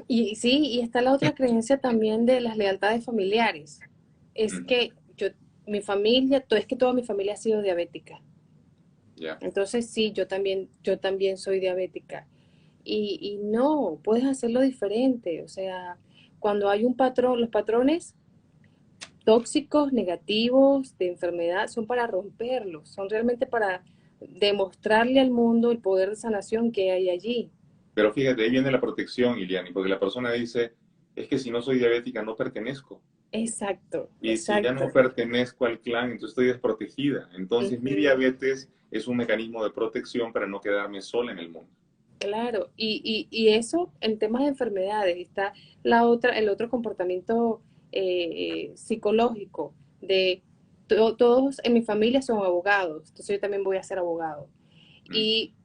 Speaker 1: Y sí, y está la otra creencia también de las lealtades familiares. Es
Speaker 2: Mm,
Speaker 1: que mi familia, es que toda mi familia ha sido diabética.
Speaker 2: ya.
Speaker 1: Entonces sí, yo también soy diabética. y no, puedes hacerlo diferente. O sea, cuando hay un patrón, los patrones tóxicos, negativos, de enfermedad, son para romperlos, son realmente para demostrarle al mundo el poder de sanación que hay allí.
Speaker 2: Pero fíjate, ahí viene la protección, Iliani, porque la persona dice, es que si no soy diabética no pertenezco.
Speaker 1: Exacto,
Speaker 2: Y si ya no
Speaker 1: exacto.
Speaker 2: pertenezco al clan, entonces estoy desprotegida. Entonces mi
Speaker 1: Ujú.
Speaker 2: diabetes es un mecanismo de protección para no quedarme sola en el mundo.
Speaker 1: Claro, y eso en temas de enfermedades está el otro comportamiento psicológico de todos en mi familia son abogados, entonces yo también voy a ser abogado.
Speaker 2: Mm.
Speaker 1: Y,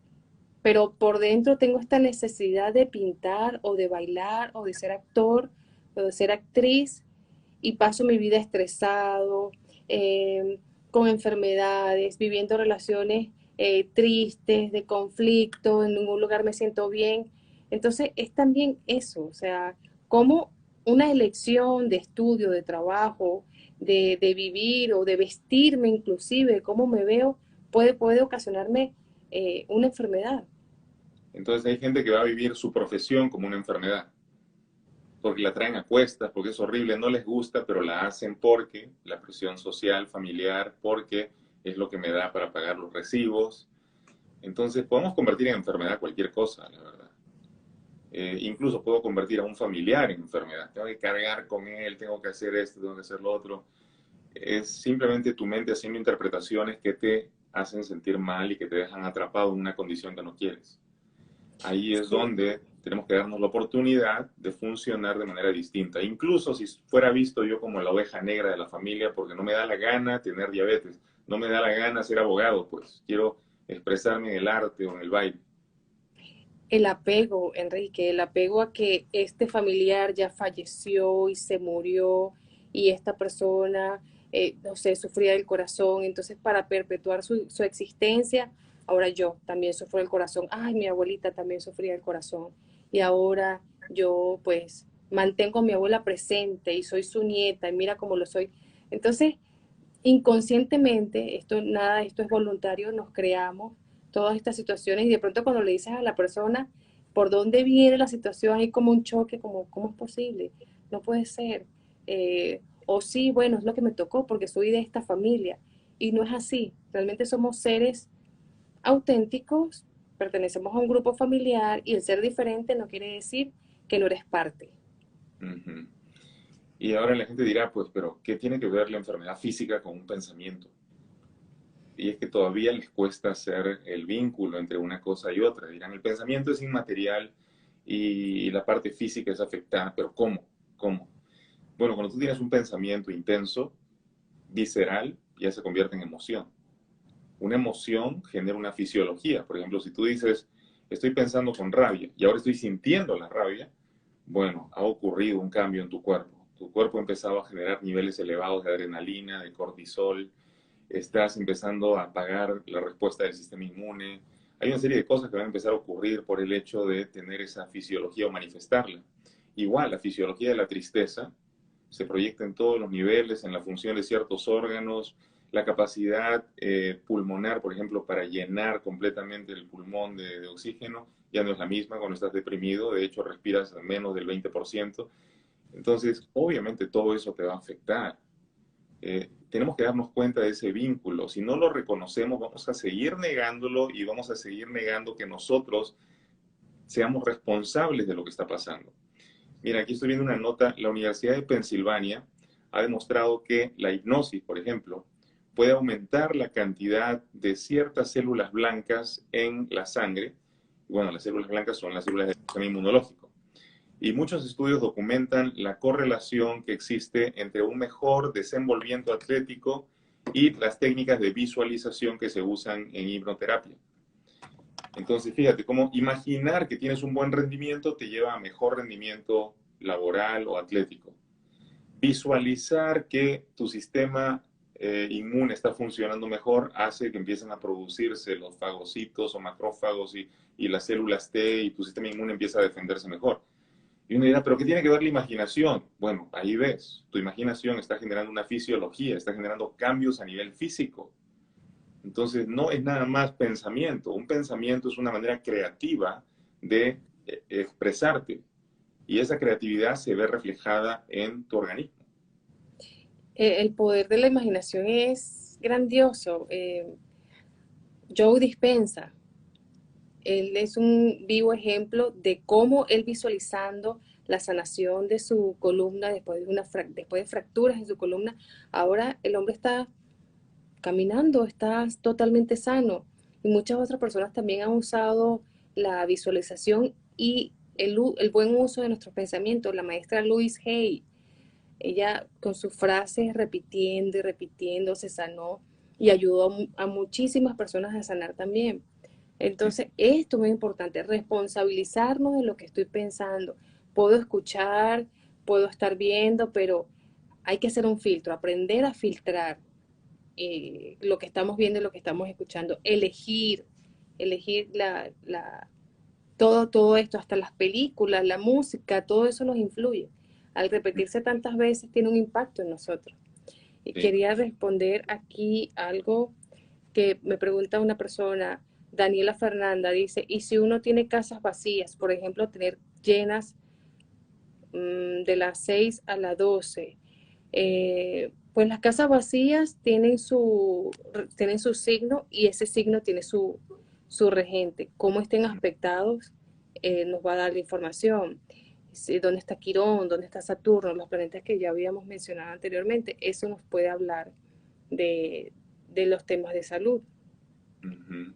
Speaker 1: pero por dentro tengo esta necesidad de pintar o de bailar o de ser actor o de ser actriz y paso mi vida estresado, eh, con enfermedades, viviendo relaciones tristes, de conflicto, en ningún lugar me siento bien. Entonces es también eso, o sea, como una elección de estudio, de trabajo, de vivir o de vestirme inclusive, cómo me veo, puede ocasionarme una enfermedad.
Speaker 2: Entonces hay gente que va a vivir su profesión como una enfermedad, porque la traen a cuestas, porque es horrible, no les gusta, pero la hacen porque la presión social, familiar, porque es lo que me da para pagar los recibos. Entonces podemos convertir en enfermedad cualquier cosa, la verdad. Incluso puedo convertir a un familiar en enfermedad. Tengo que cargar con él, tengo que hacer esto, tengo que hacer lo otro. Es simplemente tu mente haciendo interpretaciones que te hacen sentir mal y que te dejan atrapado en una condición que no quieres. Ahí es
Speaker 1: Sí.
Speaker 2: donde tenemos que darnos la oportunidad de funcionar de manera distinta. Incluso si fuera visto yo como la oveja negra de la familia, porque no me da la gana tener diabetes, no me da la gana ser abogado, pues quiero expresarme en el arte o en el baile.
Speaker 1: El apego, Enrique, el apego a que este familiar ya falleció y se murió y esta persona, no sé, sufría del corazón. Entonces, para perpetuar su existencia, ahora yo también sufro del corazón. Ay, mi abuelita también sufría del corazón. Y ahora yo, pues, mantengo a mi abuela presente y soy su nieta y mira cómo lo soy. Entonces, inconscientemente, esto es voluntario, nos creamos todas estas situaciones y de pronto cuando le dices a la persona por dónde viene la situación, hay como un choque, como, ¿cómo es posible? No puede ser. O sí, bueno, es lo que me tocó porque soy de esta familia. Y no es así. Realmente somos seres auténticos, pertenecemos a un grupo familiar y el ser diferente no quiere decir que no eres parte.
Speaker 2: Ujú. Y ahora la gente dirá, pues, pero ¿qué tiene que ver la enfermedad física con un pensamiento? Y es que todavía les cuesta hacer el vínculo entre una cosa y otra. Dirán, el pensamiento es inmaterial y la parte física es afectada, pero ¿cómo? ¿Cómo? Bueno, cuando tú tienes un pensamiento intenso, visceral, ya se convierte en emoción. Una emoción genera una fisiología. Por ejemplo, si tú dices, estoy pensando con rabia y ahora estoy sintiendo la rabia, bueno, ha ocurrido un cambio en tu cuerpo. Tu cuerpo ha empezado a generar niveles elevados de adrenalina, de cortisol, estás empezando a apagar la respuesta del sistema inmune. Hay una serie de cosas que van a empezar a ocurrir por el hecho de tener esa fisiología o manifestarla. Igual, la fisiología de la tristeza se proyecta en todos los niveles, en la función de ciertos órganos, la capacidad pulmonar, por ejemplo, para llenar completamente el pulmón de oxígeno, ya no es la misma cuando estás deprimido, de hecho respiras a menos del 20%. Entonces, obviamente todo eso te va a afectar. Tenemos que darnos cuenta de ese vínculo. Si no lo reconocemos, vamos a seguir negándolo y vamos a seguir negando que nosotros seamos responsables de lo que está pasando. Mira, aquí estoy viendo una nota. La Universidad de Pensilvania ha demostrado que la hipnosis, por ejemplo, puede aumentar la cantidad de ciertas células blancas en la sangre. Bueno, las células blancas son las células del sistema inmunológico. Y muchos estudios documentan la correlación que existe entre un mejor desenvolvimiento atlético y las técnicas de visualización que se usan en hipnoterapia. Entonces, fíjate, cómo imaginar que tienes un buen rendimiento te lleva a mejor rendimiento laboral o atlético. Visualizar que tu sistema inmune está funcionando mejor hace que empiecen a producirse los fagocitos o macrófagos y las células T y tu sistema inmune empieza a defenderse mejor. Y uno dirá, ¿pero qué tiene que ver la imaginación? Bueno, ahí ves, tu imaginación está generando una fisiología, está generando cambios a nivel físico. Entonces, no es nada más pensamiento. Un pensamiento es una manera creativa de expresarte. Y esa creatividad se ve reflejada en tu organismo.
Speaker 1: El poder de la imaginación es grandioso. Joe Dispenza, él es un vivo ejemplo de cómo él visualizando la sanación de su columna después de fracturas en su columna, ahora el hombre está caminando, está totalmente sano. Y muchas otras personas también han usado la visualización y el buen uso de nuestros pensamientos. La maestra Louise Hay, ella con sus frases repitiendo y repitiendo se sanó y ayudó a muchísimas personas a sanar también.
Speaker 2: Sí,
Speaker 1: Entonces, esto es muy importante, responsabilizarnos de lo que estoy pensando. Puedo escuchar, puedo estar viendo, pero hay que hacer un filtro, aprender a filtrar lo que estamos viendo y lo que estamos escuchando, elegir todo esto, hasta las películas, la música, todo eso nos influye. Al repetirse tantas veces tiene un impacto en nosotros. Y
Speaker 2: sí.
Speaker 1: quería responder aquí algo que me pregunta una persona, Daniela Fernanda, dice, ¿y si uno tiene casas vacías, por ejemplo, tener llenas de las 6 a las 12? Pues las casas vacías tienen su signo y ese signo tiene su regente. Cómo estén aspectados nos va a dar la información. Sí, dónde está Quirón, dónde está Saturno, los planetas que ya habíamos mencionado anteriormente. Eso nos puede hablar de los temas de salud.
Speaker 2: Ujú.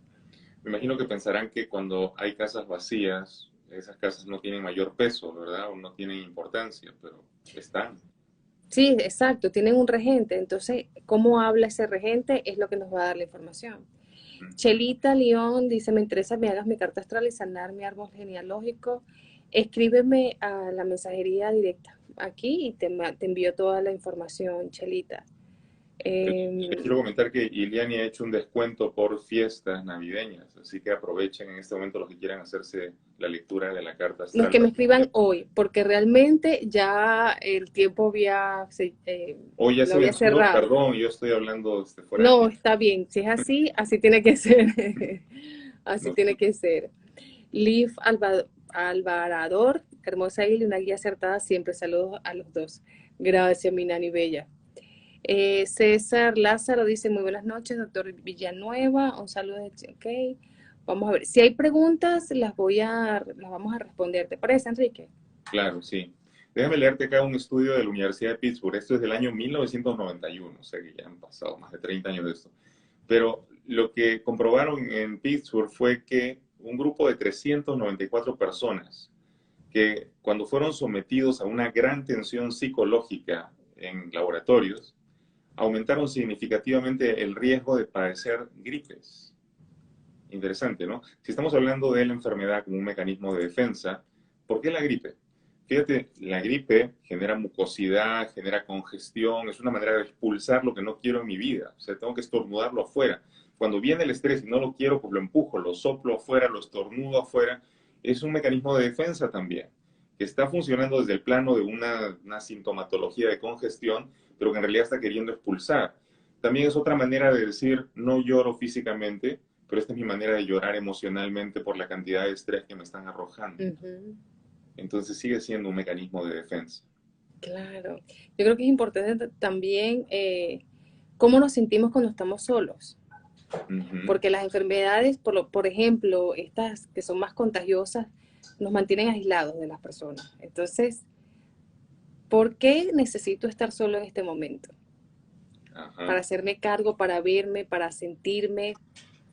Speaker 2: Me imagino que pensarán que cuando hay casas vacías, esas casas no tienen mayor peso, ¿verdad? O no tienen importancia, pero están.
Speaker 1: Sí, exacto, tienen un regente. Entonces, cómo habla ese regente es lo que nos va a dar la información.
Speaker 2: Ujú.
Speaker 1: Chelita León dice, me interesa me hagas mi carta astral y sanar mi árbol genealógico. Escríbeme a la mensajería directa aquí y te envío toda la información, Chelita.
Speaker 2: Les
Speaker 1: Eh,
Speaker 2: quiero comentar que Iliani ha hecho un descuento por fiestas navideñas, así que aprovechen en este momento los que quieran hacerse la lectura de la carta
Speaker 1: los
Speaker 2: astral
Speaker 1: que me
Speaker 2: para que no
Speaker 1: escriban
Speaker 2: pierdan.
Speaker 1: hoy, porque realmente ya el tiempo
Speaker 2: Hoy ya
Speaker 1: lo
Speaker 2: se
Speaker 1: había
Speaker 2: venció,
Speaker 1: cerrado.
Speaker 2: perdón, yo estoy hablando fuera de
Speaker 1: No,
Speaker 2: tiempo.
Speaker 1: está bien. Si es así, así tiene que ser. Así
Speaker 2: No,
Speaker 1: tiene que ser. Liv Alvarador, hermosa y una guía acertada, siempre saludos a los dos. Gracias, mi nani bella. César Lázaro dice, muy buenas noches, doctor Villanueva, un saludo de ok. Vamos a ver, si hay preguntas, las vamos a responder. ¿Te parece, Enrique?
Speaker 2: claro, sí. Déjame leerte acá un estudio de la Universidad de Pittsburgh. Esto es del año 1991, o sea que ya han pasado más de 30 años de esto. Pero lo que comprobaron en Pittsburgh fue que un grupo de 394 personas que cuando fueron sometidos a una gran tensión psicológica en laboratorios, aumentaron significativamente el riesgo de padecer gripes. Interesante, ¿no? Si estamos hablando de la enfermedad como un mecanismo de defensa, ¿por qué la gripe? Fíjate, la gripe genera mucosidad, genera congestión, es una manera de expulsar lo que no quiero en mi vida. O sea, tengo que estornudarlo afuera. Cuando viene el estrés y no lo quiero, pues lo empujo, lo soplo afuera, lo estornudo afuera. Es un mecanismo de defensa también, que está funcionando desde el plano de una sintomatología de congestión, pero que en realidad está queriendo expulsar. También es otra manera de decir, no lloro físicamente, pero esta es mi manera de llorar emocionalmente por la cantidad de estrés que me están arrojando.
Speaker 1: Ujú,
Speaker 2: Entonces sigue siendo un mecanismo de defensa.
Speaker 1: claro. Yo creo que es importante también cómo nos sentimos cuando estamos solos.
Speaker 2: Ujú.
Speaker 1: Porque las enfermedades, por ejemplo, estas que son más contagiosas, nos mantienen aislados de las personas. Entonces, ¿por qué necesito estar solo en este momento? Para
Speaker 2: Ajá.
Speaker 1: hacerme cargo, para verme, para sentirme,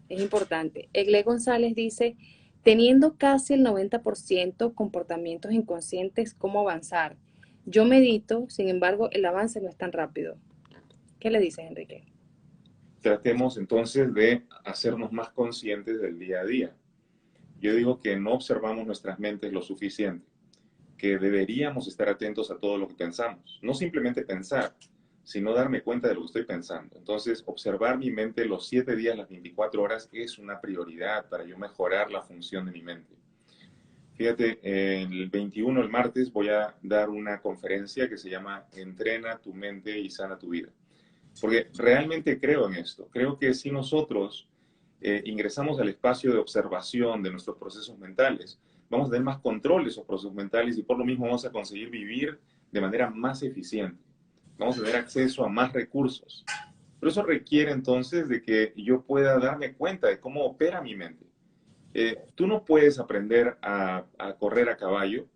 Speaker 1: es importante. Egle González dice, teniendo casi el 90% comportamientos inconscientes, ¿cómo avanzar? Yo medito, sin embargo, el avance no es tan rápido. ¿Qué le dices, Enrique?
Speaker 2: Tratemos entonces de hacernos más conscientes del día a día. Yo digo que no observamos nuestras mentes lo suficiente, que deberíamos estar atentos a todo lo que pensamos. No simplemente pensar, sino darme cuenta de lo que estoy pensando. Entonces, observar mi mente los 7 días, las 24 horas, es una prioridad para yo mejorar la función de mi mente. Fíjate, el 21, el martes, voy a dar una conferencia que se llama Entrena tu mente y sana tu vida. Porque realmente creo en esto. Creo que si nosotros ingresamos al espacio de observación de nuestros procesos mentales, vamos a tener más control de esos procesos mentales y por lo mismo vamos a conseguir vivir de manera más eficiente. Vamos a tener acceso a más recursos. Pero eso requiere entonces de que yo pueda darme cuenta de cómo opera mi mente. Tú no puedes aprender a correr a caballo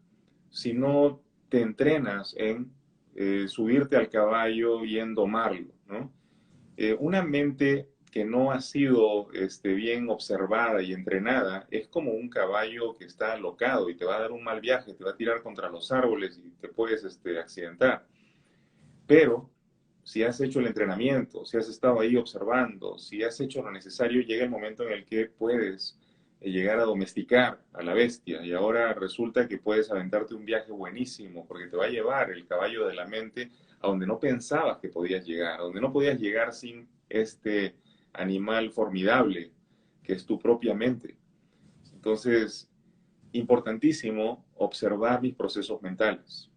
Speaker 2: si no te entrenas en subirte al caballo y en domarlo, ¿no? Una mente que no ha sido bien observada y entrenada es como un caballo que está alocado y te va a dar un mal viaje, te va a tirar contra los árboles y te puedes accidentar. Pero si has hecho el entrenamiento, si has estado ahí observando, si has hecho lo necesario, llega el momento en el que puedes llegar a domesticar a la bestia y ahora resulta que puedes aventarte un viaje buenísimo porque te va a llevar el caballo de la mente a donde no pensabas que podías llegar, a donde no podías llegar sin este animal formidable que es tu propia mente. Entonces, importantísimo observar mis procesos mentales.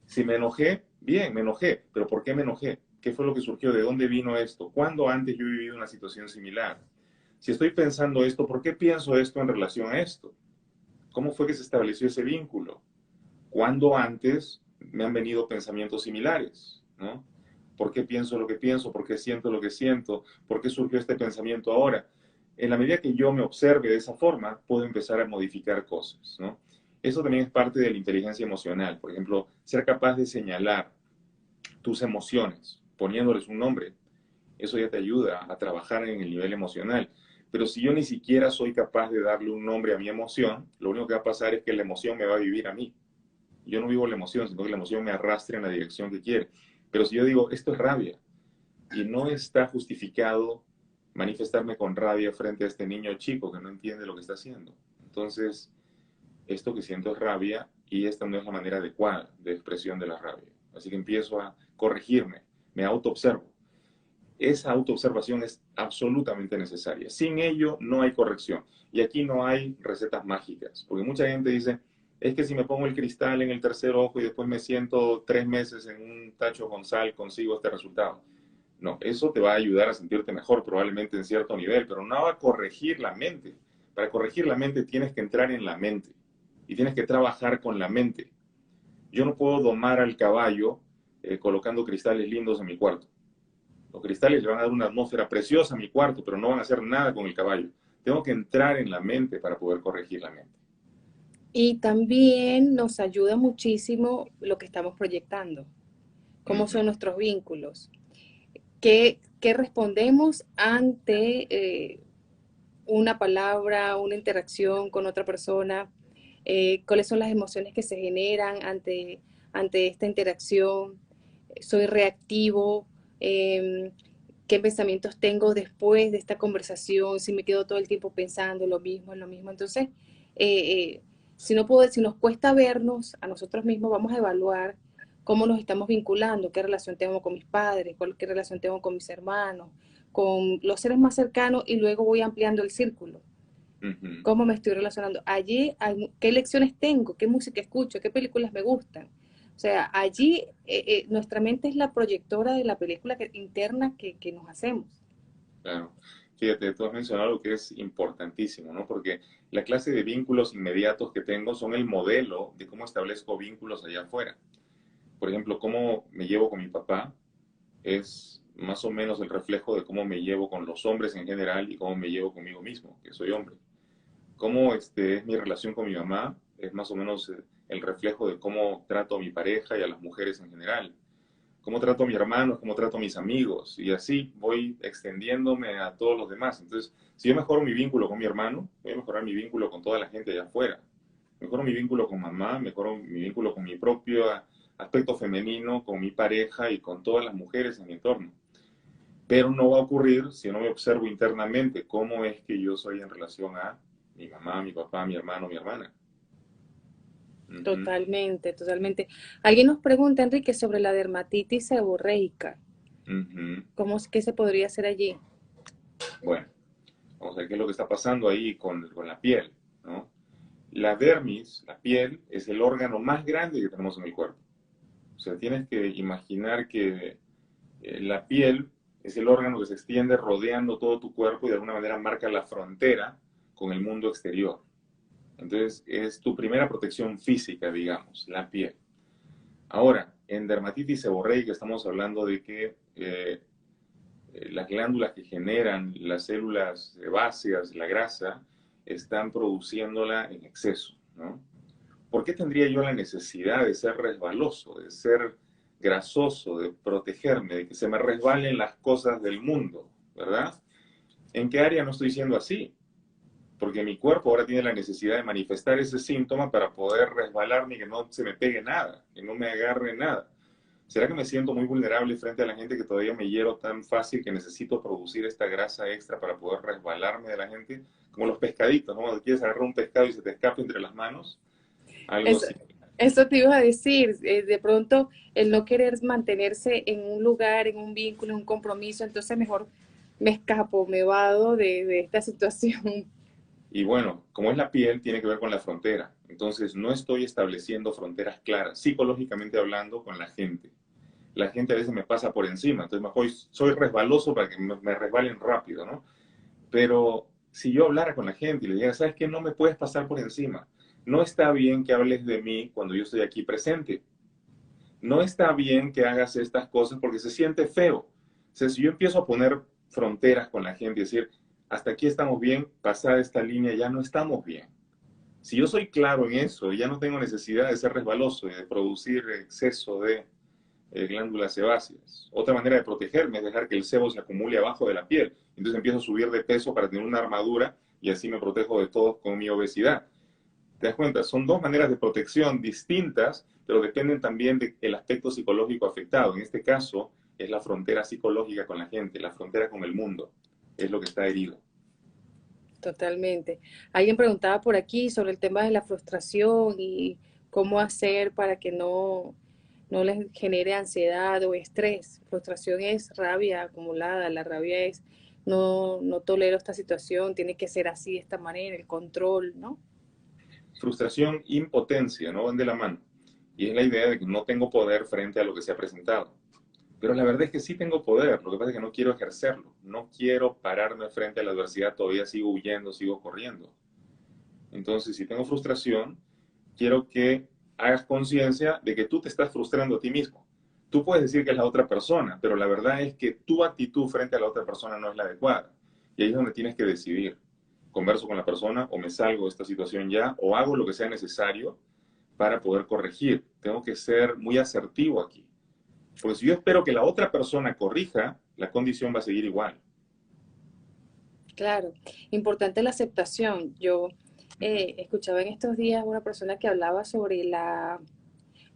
Speaker 2: Si me enojé, bien, me enojé, pero ¿por qué me enojé? ¿Qué fue lo que surgió? ¿De dónde vino esto? ¿Cuándo antes yo he vivido una situación similar? Si estoy pensando esto, ¿por qué pienso esto en relación a esto? ¿Cómo fue que se estableció ese vínculo? ¿Cuándo antes me han venido pensamientos similares? ¿No? ¿Por qué pienso lo que pienso? ¿Por qué siento lo que siento? ¿Por qué surgió este pensamiento ahora? En la medida que yo me observe de esa forma, puedo empezar a modificar cosas, ¿no? Eso también es parte de la inteligencia emocional. Por ejemplo, ser capaz de señalar tus emociones poniéndoles un nombre. Eso ya te ayuda a trabajar en el nivel emocional. Pero si yo ni siquiera soy capaz de darle un nombre a mi emoción, lo único que va a pasar es que la emoción me va a vivir a mí. Yo no vivo la emoción, sino que la emoción me arrastra en la dirección que quiere. Pero si yo digo, esto es rabia, y no está justificado manifestarme con rabia frente a este niño chico que no entiende lo que está haciendo. Entonces, esto que siento es rabia y esta no es la manera adecuada de expresión de la rabia. Así que empiezo a corregirme, me autoobservo. Esa autoobservación es absolutamente necesaria. Sin ello no hay corrección. Y aquí no hay recetas mágicas, porque mucha gente dice, es que si me pongo el cristal en el tercer ojo y después me siento 3 meses en un tacho con sal, consigo este resultado. No, eso te va a ayudar a sentirte mejor probablemente en cierto nivel, pero no va a corregir la mente. Para corregir la mente tienes que entrar en la mente y tienes que trabajar con la mente. Yo no puedo domar al caballo colocando cristales lindos en mi cuarto. Los cristales le van a dar una atmósfera preciosa a mi cuarto, pero no van a hacer nada con el caballo. Tengo que entrar en la mente para poder corregir la mente.
Speaker 1: Y también nos ayuda muchísimo lo que estamos proyectando,
Speaker 2: Uh
Speaker 1: cómo son
Speaker 2: -huh.
Speaker 1: nuestros vínculos, qué respondemos ante una palabra, una interacción con otra persona, cuáles son las emociones que se generan ante esta interacción, soy reactivo, eh, qué pensamientos tengo después de esta conversación, si me quedo todo el tiempo pensando lo mismo, en lo mismo. Entonces, si nos cuesta vernos a nosotros mismos, vamos a evaluar cómo nos estamos vinculando, qué relación tengo con mis padres, qué relación tengo con mis hermanos, con los seres más cercanos y luego voy ampliando el círculo.
Speaker 2: Uh -huh.
Speaker 1: ¿Cómo me estoy relacionando? Allí, ¿qué lecciones tengo? ¿Qué música escucho? ¿Qué películas me gustan? O sea, allí nuestra mente es la proyectora de la película interna que nos hacemos.
Speaker 2: Claro. Fíjate, tú has mencionado algo que es importantísimo, ¿no? Porque la clase de vínculos inmediatos que tengo son el modelo de cómo establezco vínculos allá afuera. Por ejemplo, cómo me llevo con mi papá es más o menos el reflejo de cómo me llevo con los hombres en general y cómo me llevo conmigo mismo, que soy hombre. Cómo es mi relación con mi mamá es más o menos el reflejo de cómo trato a mi pareja y a las mujeres en general. Cómo trato a mis hermanos, cómo trato a mis amigos. Y así voy extendiéndome a todos los demás. Entonces, si yo mejoro mi vínculo con mi hermano, voy a mejorar mi vínculo con toda la gente allá afuera. Mejoro mi vínculo con mamá, mejoro mi vínculo con mi propio aspecto femenino, con mi pareja y con todas las mujeres en mi entorno. Pero no va a ocurrir si no me observo internamente cómo es que yo soy en relación a mi mamá, mi papá, mi hermano, mi hermana. Uh -huh.
Speaker 1: Totalmente, totalmente. Alguien nos pregunta, Enrique, sobre la dermatitis seborreica.
Speaker 2: Uh -huh.
Speaker 1: ¿Qué se podría hacer allí?
Speaker 2: Bueno, vamos a ver qué es lo que está pasando ahí con la piel, ¿no? La dermis, la piel, es el órgano más grande que tenemos en el cuerpo. O sea, tienes que imaginar que la piel es el órgano que se extiende rodeando todo tu cuerpo y de alguna manera marca la frontera con el mundo exterior. Entonces, es tu primera protección física, digamos, la piel. Ahora, en dermatitis seborreica estamos hablando de que las glándulas que generan las células sebáceas, la grasa, están produciéndola en exceso, ¿no? ¿Por qué tendría yo la necesidad de ser resbaloso, de ser grasoso, de protegerme, de que se me resbalen las cosas del mundo, ¿verdad? ¿En qué área no estoy siendo así? Porque mi cuerpo ahora tiene la necesidad de manifestar ese síntoma para poder resbalarme y que no se me pegue nada, que no me agarre nada. ¿Será que me siento muy vulnerable frente a la gente que todavía me hiero tan fácil que necesito producir esta grasa extra para poder resbalarme de la gente? Como los pescaditos, ¿no? Cuando quieres agarrar un pescado y se te escapa entre las manos, algo
Speaker 1: Eso,
Speaker 2: así.
Speaker 1: eso te iba a decir, de pronto el no querer mantenerse en un lugar, en un vínculo, en un compromiso, entonces mejor me escapo, me vado de esta situación.
Speaker 2: Y bueno, como es la piel, tiene que ver con la frontera. Entonces, no estoy estableciendo fronteras claras, psicológicamente hablando, con la gente. La gente a veces me pasa por encima, entonces mejor soy resbaloso para que me resbalen rápido, ¿no? Pero si yo hablara con la gente y le dijera, ¿sabes qué? No me puedes pasar por encima. No está bien que hables de mí cuando yo estoy aquí presente. No está bien que hagas estas cosas porque se siente feo. O sea, si yo empiezo a poner fronteras con la gente y decir, hasta aquí estamos bien, pasada esta línea ya no estamos bien. Si yo soy claro en eso, ya no tengo necesidad de ser resbaloso y de producir exceso de glándulas sebáceas. Otra manera de protegerme es dejar que el sebo se acumule abajo de la piel. Entonces empiezo a subir de peso para tener una armadura y así me protejo de todos con mi obesidad. ¿Te das cuenta? Son dos maneras de protección distintas, pero dependen también del aspecto psicológico afectado. En este caso, es la frontera psicológica con la gente, la frontera con el mundo. Es lo que está herido.
Speaker 1: Totalmente. Alguien preguntaba por aquí sobre el tema de la frustración y cómo hacer para que no les genere ansiedad o estrés. Frustración es rabia acumulada, la rabia es no tolero esta situación, tiene que ser así, de esta manera, el control, ¿no?
Speaker 2: Frustración, impotencia, no van de la mano. Y es la idea de que no tengo poder frente a lo que se ha presentado. Pero la verdad es que sí tengo poder, lo que pasa es que no quiero ejercerlo, no quiero pararme frente a la adversidad, todavía sigo huyendo, sigo corriendo. Entonces, si tengo frustración, quiero que hagas conciencia de que tú te estás frustrando a ti mismo. Tú puedes decir que es la otra persona, pero la verdad es que tu actitud frente a la otra persona no es la adecuada. Y ahí es donde tienes que decidir. Converso con la persona o me salgo de esta situación ya o hago lo que sea necesario para poder corregir. Tengo que ser muy asertivo aquí. Porque si yo espero que la otra persona corrija, la condición va a seguir igual.
Speaker 1: Claro, importante la aceptación. Yo
Speaker 2: Uh -huh.
Speaker 1: escuchaba en estos días una persona que hablaba sobre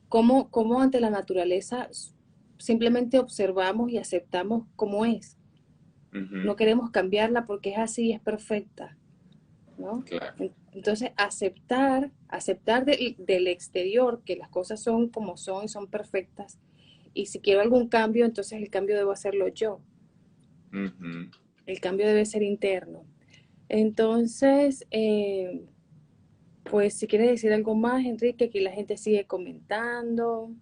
Speaker 1: cómo ante la naturaleza simplemente observamos y aceptamos cómo es.
Speaker 2: Uh -huh.
Speaker 1: No queremos cambiarla porque es así, es perfecta, ¿no?
Speaker 2: Claro.
Speaker 1: Entonces, aceptar del exterior que las cosas son como son y son perfectas. Y si quiero algún cambio, entonces el cambio debo hacerlo yo.
Speaker 2: Uh -huh.
Speaker 1: El cambio debe ser interno. Entonces, pues si quieres decir algo más, Enrique, aquí la gente sigue comentando.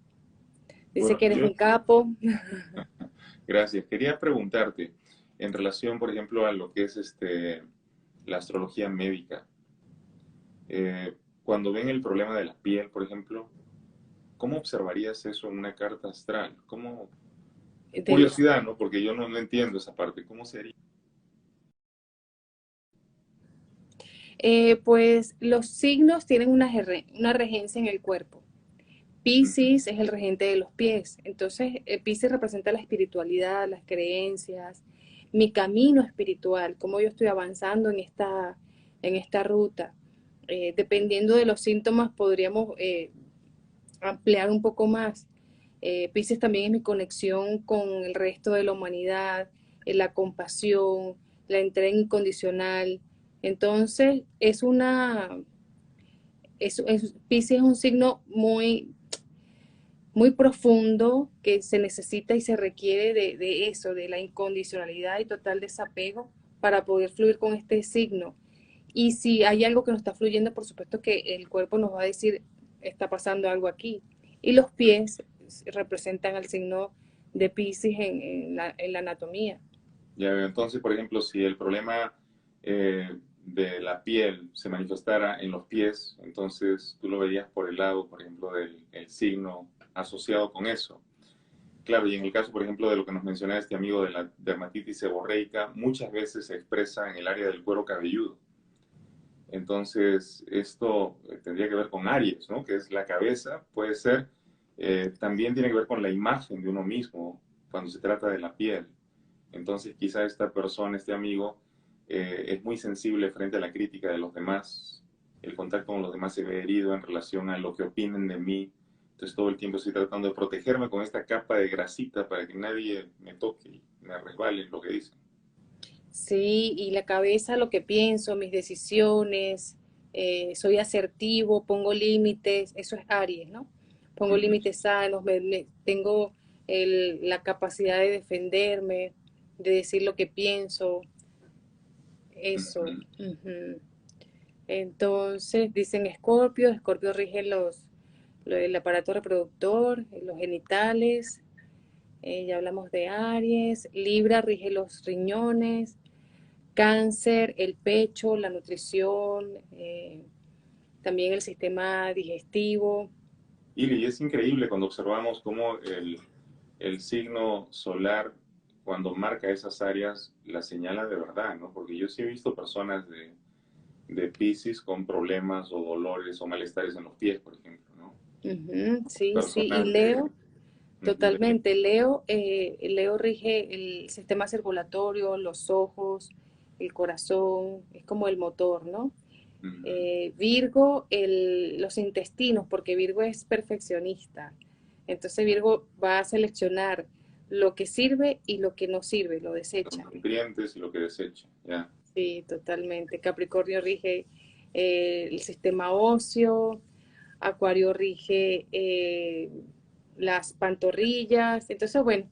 Speaker 1: Dice
Speaker 2: Bueno,
Speaker 1: que eres
Speaker 2: yo,
Speaker 1: un capo.
Speaker 2: gracias. Quería preguntarte en relación, por ejemplo, a lo que es la astrología médica. Cuando ven el problema de la piel, por ejemplo, ¿cómo observarías eso en una carta astral? ¿Cómo?
Speaker 1: Del,
Speaker 2: Curiosidad, ¿no? Porque yo no entiendo esa parte. ¿Cómo sería?
Speaker 1: pues los signos tienen una regencia en el cuerpo.
Speaker 2: Uh -huh.
Speaker 1: Piscis es el regente de los pies. Entonces, Piscis representa la espiritualidad, las creencias, mi camino espiritual, cómo yo estoy avanzando en esta ruta. Dependiendo de los síntomas, podríamos ampliar un poco más. Piscis también es mi conexión con el resto de la humanidad, la compasión, la entrega incondicional. Entonces, Piscis es un signo muy profundo que se necesita y se requiere de eso, de la incondicionalidad y total desapego para poder fluir con este signo. Y si hay algo que no está fluyendo, por supuesto que el cuerpo nos va a decir, está pasando algo aquí. Y los pies representan al signo de Piscis en la anatomía.
Speaker 2: Ya veo. Entonces, por ejemplo, si el problema de la piel se manifestara en los pies, entonces tú lo verías por el lado, por ejemplo, del el signo asociado con eso. Claro, y en el caso, por ejemplo, de lo que nos mencionaba este amigo de la dermatitis seborreica, muchas veces se expresa en el área del cuero cabelludo. Entonces, esto tendría que ver con Aries, ¿no? Que es la cabeza, puede ser. También tiene que ver con la imagen de uno mismo cuando se trata de la piel. Entonces, quizá esta persona, este amigo, es muy sensible frente a la crítica de los demás. El contacto con los demás se ve herido en relación a lo que opinen de mí. Entonces, todo el tiempo estoy tratando de protegerme con esta capa de grasita para que nadie me toque y me resbale en lo que dicen.
Speaker 1: Sí, y la cabeza, lo que pienso, mis decisiones, soy asertivo, pongo límites, eso es Aries, ¿no? Pongo
Speaker 2: Ujú,
Speaker 1: límites sanos, tengo la capacidad de defenderme, de decir lo que pienso, eso.
Speaker 2: ujú.
Speaker 1: Ujú. Entonces, dicen Escorpio, Escorpio rige el aparato reproductor, los genitales, ya hablamos de Aries, Libra rige los riñones, Cáncer, el pecho, la nutrición, también el sistema digestivo.
Speaker 2: Y es increíble cuando observamos cómo el signo solar, cuando marca esas áreas, la señala de verdad, ¿no? Porque yo sí he visto personas de Piscis con problemas o dolores o malestares en los pies, por ejemplo, ¿no?
Speaker 1: Ujú, sí, sí. Y
Speaker 2: Personas de...
Speaker 1: Leo,
Speaker 2: de-
Speaker 1: totalmente. Leo rige el sistema circulatorio, los ojos, el corazón, es como el motor, ¿no?
Speaker 2: ujú.
Speaker 1: Virgo, los intestinos, porque Virgo es perfeccionista. Entonces Virgo va a seleccionar lo que sirve y lo que no sirve, lo
Speaker 2: Los
Speaker 1: desecha.
Speaker 2: nutrientes y lo que desecha, ¿ya?
Speaker 1: Sí, totalmente. Capricornio rige el sistema óseo, Acuario rige las pantorrillas. Entonces, bueno,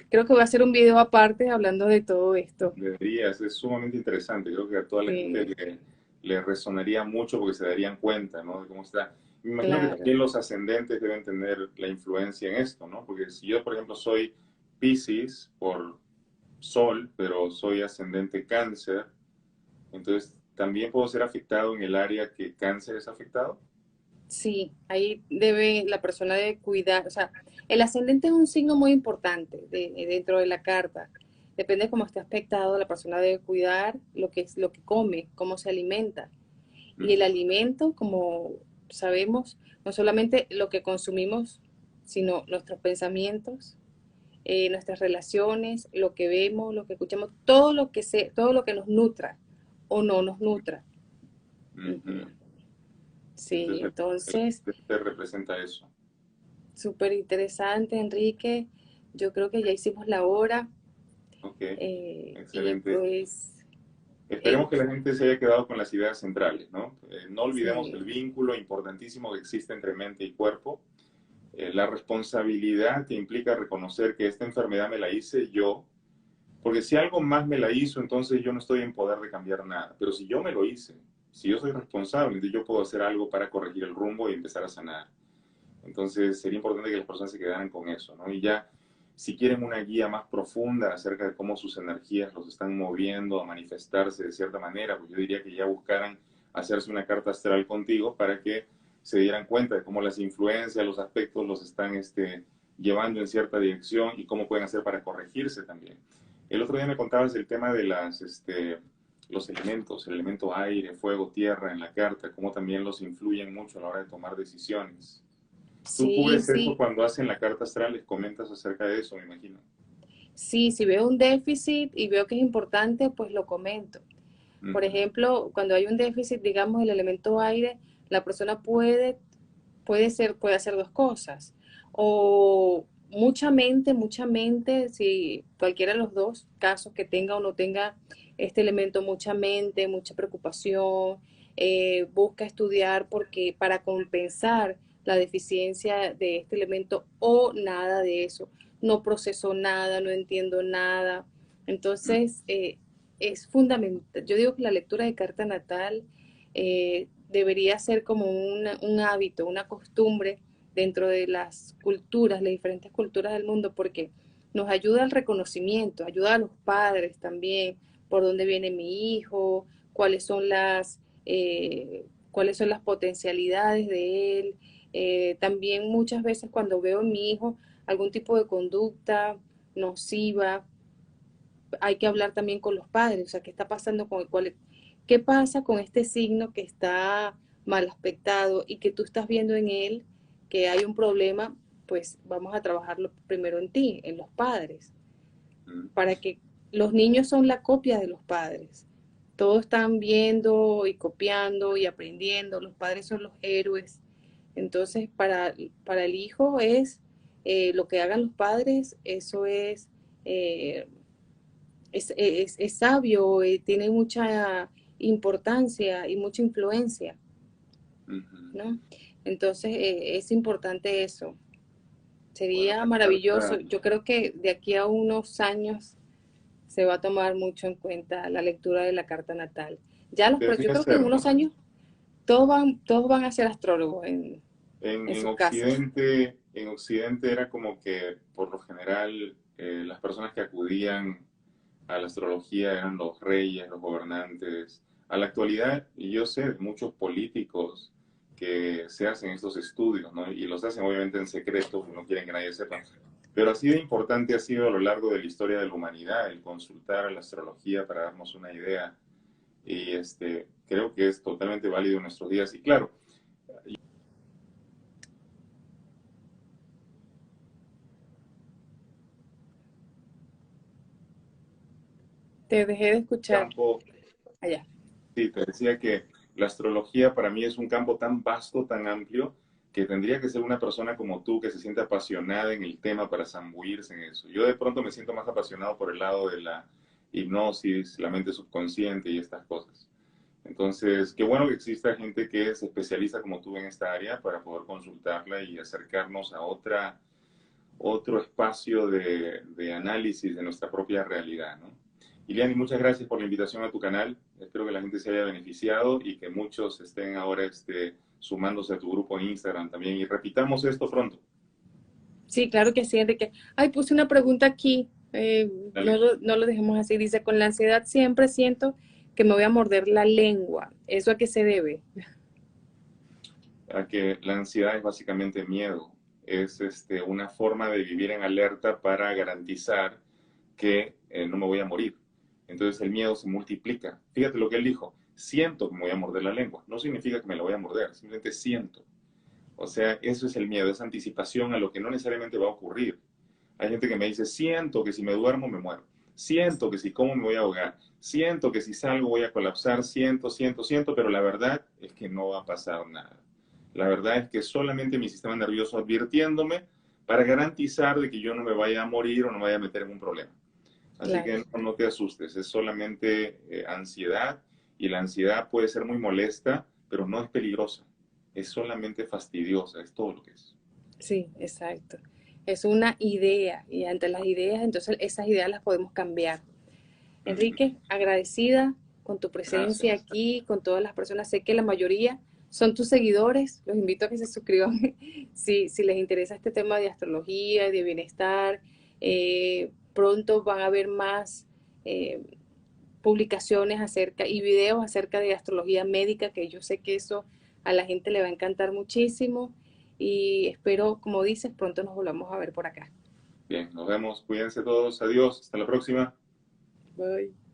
Speaker 1: creo que voy a hacer un video aparte hablando de todo esto.
Speaker 2: Deberías, es sumamente interesante. Creo que a toda la gente
Speaker 1: Sí,
Speaker 2: le resonaría mucho porque se darían cuenta, ¿no? De cómo está. Me imagino que
Speaker 1: claro.
Speaker 2: también los ascendentes deben tener la influencia en esto, ¿no? Porque si yo, por ejemplo, soy Piscis por Sol, pero soy ascendente Cáncer, entonces también puedo ser afectado en el área que Cáncer es afectado.
Speaker 1: Sí, ahí la persona debe cuidar, o sea, el ascendente es un signo muy importante dentro de la carta. Depende de cómo esté aspectado, la persona debe cuidar lo que come, cómo se alimenta. Y el
Speaker 2: Ujú,
Speaker 1: alimento, como sabemos, no solamente lo que consumimos, sino nuestros pensamientos, nuestras relaciones, lo que vemos, lo que escuchamos, todo lo que nos nutra o no nos nutra.
Speaker 2: ujú.
Speaker 1: Ujú. Sí,
Speaker 2: Entonces,
Speaker 1: entonces,
Speaker 2: el representa eso.
Speaker 1: súper interesante, Enrique. Yo creo que ya hicimos la hora
Speaker 2: Ok,
Speaker 1: y
Speaker 2: excelente.
Speaker 1: pues,
Speaker 2: Esperemos
Speaker 1: en,
Speaker 2: que la gente se haya quedado con las ideas centrales, ¿no? No olvidemos el
Speaker 1: sí,
Speaker 2: vínculo importantísimo que existe entre mente y cuerpo, la responsabilidad que implica reconocer que esta enfermedad me la hice yo, porque si algo más me la hizo, entonces yo no estoy en poder de cambiar nada, pero si yo me lo hice, si yo soy responsable, entonces yo puedo hacer algo para corregir el rumbo y empezar a sanar. Entonces sería importante que las personas se quedaran con eso, ¿no? Y ya, si quieren una guía más profunda acerca de cómo sus energías los están moviendo a manifestarse de cierta manera, pues yo diría que ya buscaran hacerse una carta astral contigo para que se dieran cuenta de cómo las influencias, los aspectos los están llevando en cierta dirección y cómo pueden hacer para corregirse también. El otro día me contabas el tema de los elementos, el elemento aire, fuego, tierra en la carta, cómo también los influyen mucho a la hora de tomar decisiones. Tú
Speaker 1: sí,
Speaker 2: cubres eso
Speaker 1: sí,
Speaker 2: cuando hacen la carta astral, les comentas acerca de eso, me imagino.
Speaker 1: sí, si veo un déficit y veo que es importante, pues lo comento. Por
Speaker 2: Ujú,
Speaker 1: ejemplo, cuando hay un déficit, digamos, del elemento aire, la persona puede hacer dos cosas. O mucha mente, si cualquiera de los dos casos que tenga o no tenga este elemento, mucha mente, mucha preocupación, busca estudiar porque para compensar la deficiencia de este elemento o nada de eso, no proceso nada, no entiendo nada.
Speaker 2: ujú.
Speaker 1: Entonces, es fundamental. Yo digo que la lectura de carta natal debería ser como un hábito, una costumbre dentro de las culturas, las diferentes culturas del mundo, porque nos ayuda al reconocimiento, ayuda a los padres también, por dónde viene mi hijo, cuáles son cuáles son las potencialidades de él. También muchas veces cuando veo en mi hijo algún tipo de conducta nociva, hay que hablar también con los padres, o sea, qué está pasando con qué pasa con este signo que está mal aspectado y que tú estás viendo en él que hay un problema, pues vamos a trabajarlo primero en ti, en los padres, para que los niños son la copia de los padres. Todos están viendo y copiando y aprendiendo, los padres son los héroes. Entonces, para el hijo es lo que hagan los padres, eso eh, es sabio, tiene mucha importancia y mucha influencia, ¿no? Entonces, es importante eso.
Speaker 2: Bueno,
Speaker 1: Sería
Speaker 2: la
Speaker 1: maravilloso.
Speaker 2: carta,
Speaker 1: Yo creo que de aquí a unos años se va a tomar mucho en cuenta la lectura de la carta natal. Yo
Speaker 2: debería
Speaker 1: creo que en
Speaker 2: ser,
Speaker 1: unos
Speaker 2: ¿no?
Speaker 1: años todos van a ser astrólogos en sus casas.
Speaker 2: En Occidente era como que, por lo general, las personas que acudían a la astrología eran los reyes, los gobernantes. A la actualidad, y yo sé de muchos políticos que se hacen estos estudios, ¿no? Y los hacen obviamente en secreto, no quieren que nadie sepa. Pero así de importante ha sido a lo largo de la historia de la humanidad el consultar a la astrología para darnos una idea. Y creo que es totalmente válido en nuestros días. Y claro,
Speaker 1: Te dejé de escuchar
Speaker 2: campo.
Speaker 1: allá.
Speaker 2: Sí, te decía que la astrología para mí es un campo tan vasto, tan amplio, que tendría que ser una persona como tú que se siente apasionada en el tema para zambullirse en eso. Yo de pronto me siento más apasionado por el lado de la hipnosis, la mente subconsciente y estas cosas. Entonces, qué bueno que exista gente que se especializa como tú en esta área para poder consultarla y acercarnos a otro espacio de análisis de nuestra propia realidad, ¿no? Iliani, muchas gracias por la invitación a tu canal. Espero que la gente se haya beneficiado y que muchos estén ahora sumándose a tu grupo en Instagram también. Y repitamos esto pronto.
Speaker 1: Sí, claro que sí, Enrique. Ay, puse una pregunta aquí.
Speaker 2: Dale.
Speaker 1: No lo dejemos así. Dice, con la ansiedad siempre siento que me voy a morder la lengua. ¿Eso a qué se debe?
Speaker 2: A que la ansiedad es básicamente miedo. Es una forma de vivir en alerta para garantizar que no me voy a morir. Entonces el miedo se multiplica. Fíjate lo que él dijo. Siento que me voy a morder la lengua. No significa que me la voy a morder, simplemente siento. O sea, eso es el miedo, es anticipación a lo que no necesariamente va a ocurrir. Hay gente que me dice, siento que si me duermo me muero. Siento que si como me voy a ahogar. Siento que si salgo voy a colapsar. Siento, pero la verdad es que no va a pasar nada. La verdad es que solamente mi sistema nervioso advirtiéndome para garantizar de que yo no me vaya a morir o no me vaya a meter en un problema. Así
Speaker 1: Claro.
Speaker 2: que no te asustes, es solamente ansiedad y la ansiedad puede ser muy molesta, pero no es peligrosa, es solamente fastidiosa, es todo lo que es.
Speaker 1: Sí, exacto. Es una idea y ante las ideas, entonces esas ideas las podemos cambiar. Enrique, agradecida con tu presencia
Speaker 2: Gracias.
Speaker 1: aquí, con todas las personas. Sé que la mayoría son tus seguidores. Los invito a que se suscriban si les interesa este tema de astrología y de bienestar. Pronto van a haber más eh, publicaciones acerca y videos acerca de astrología médica, que yo sé que eso a la gente le va a encantar muchísimo. Y espero, como dices, pronto nos volvamos a ver por acá.
Speaker 2: Bien, nos vemos, cuídense todos, adiós, hasta la próxima.
Speaker 1: Bye.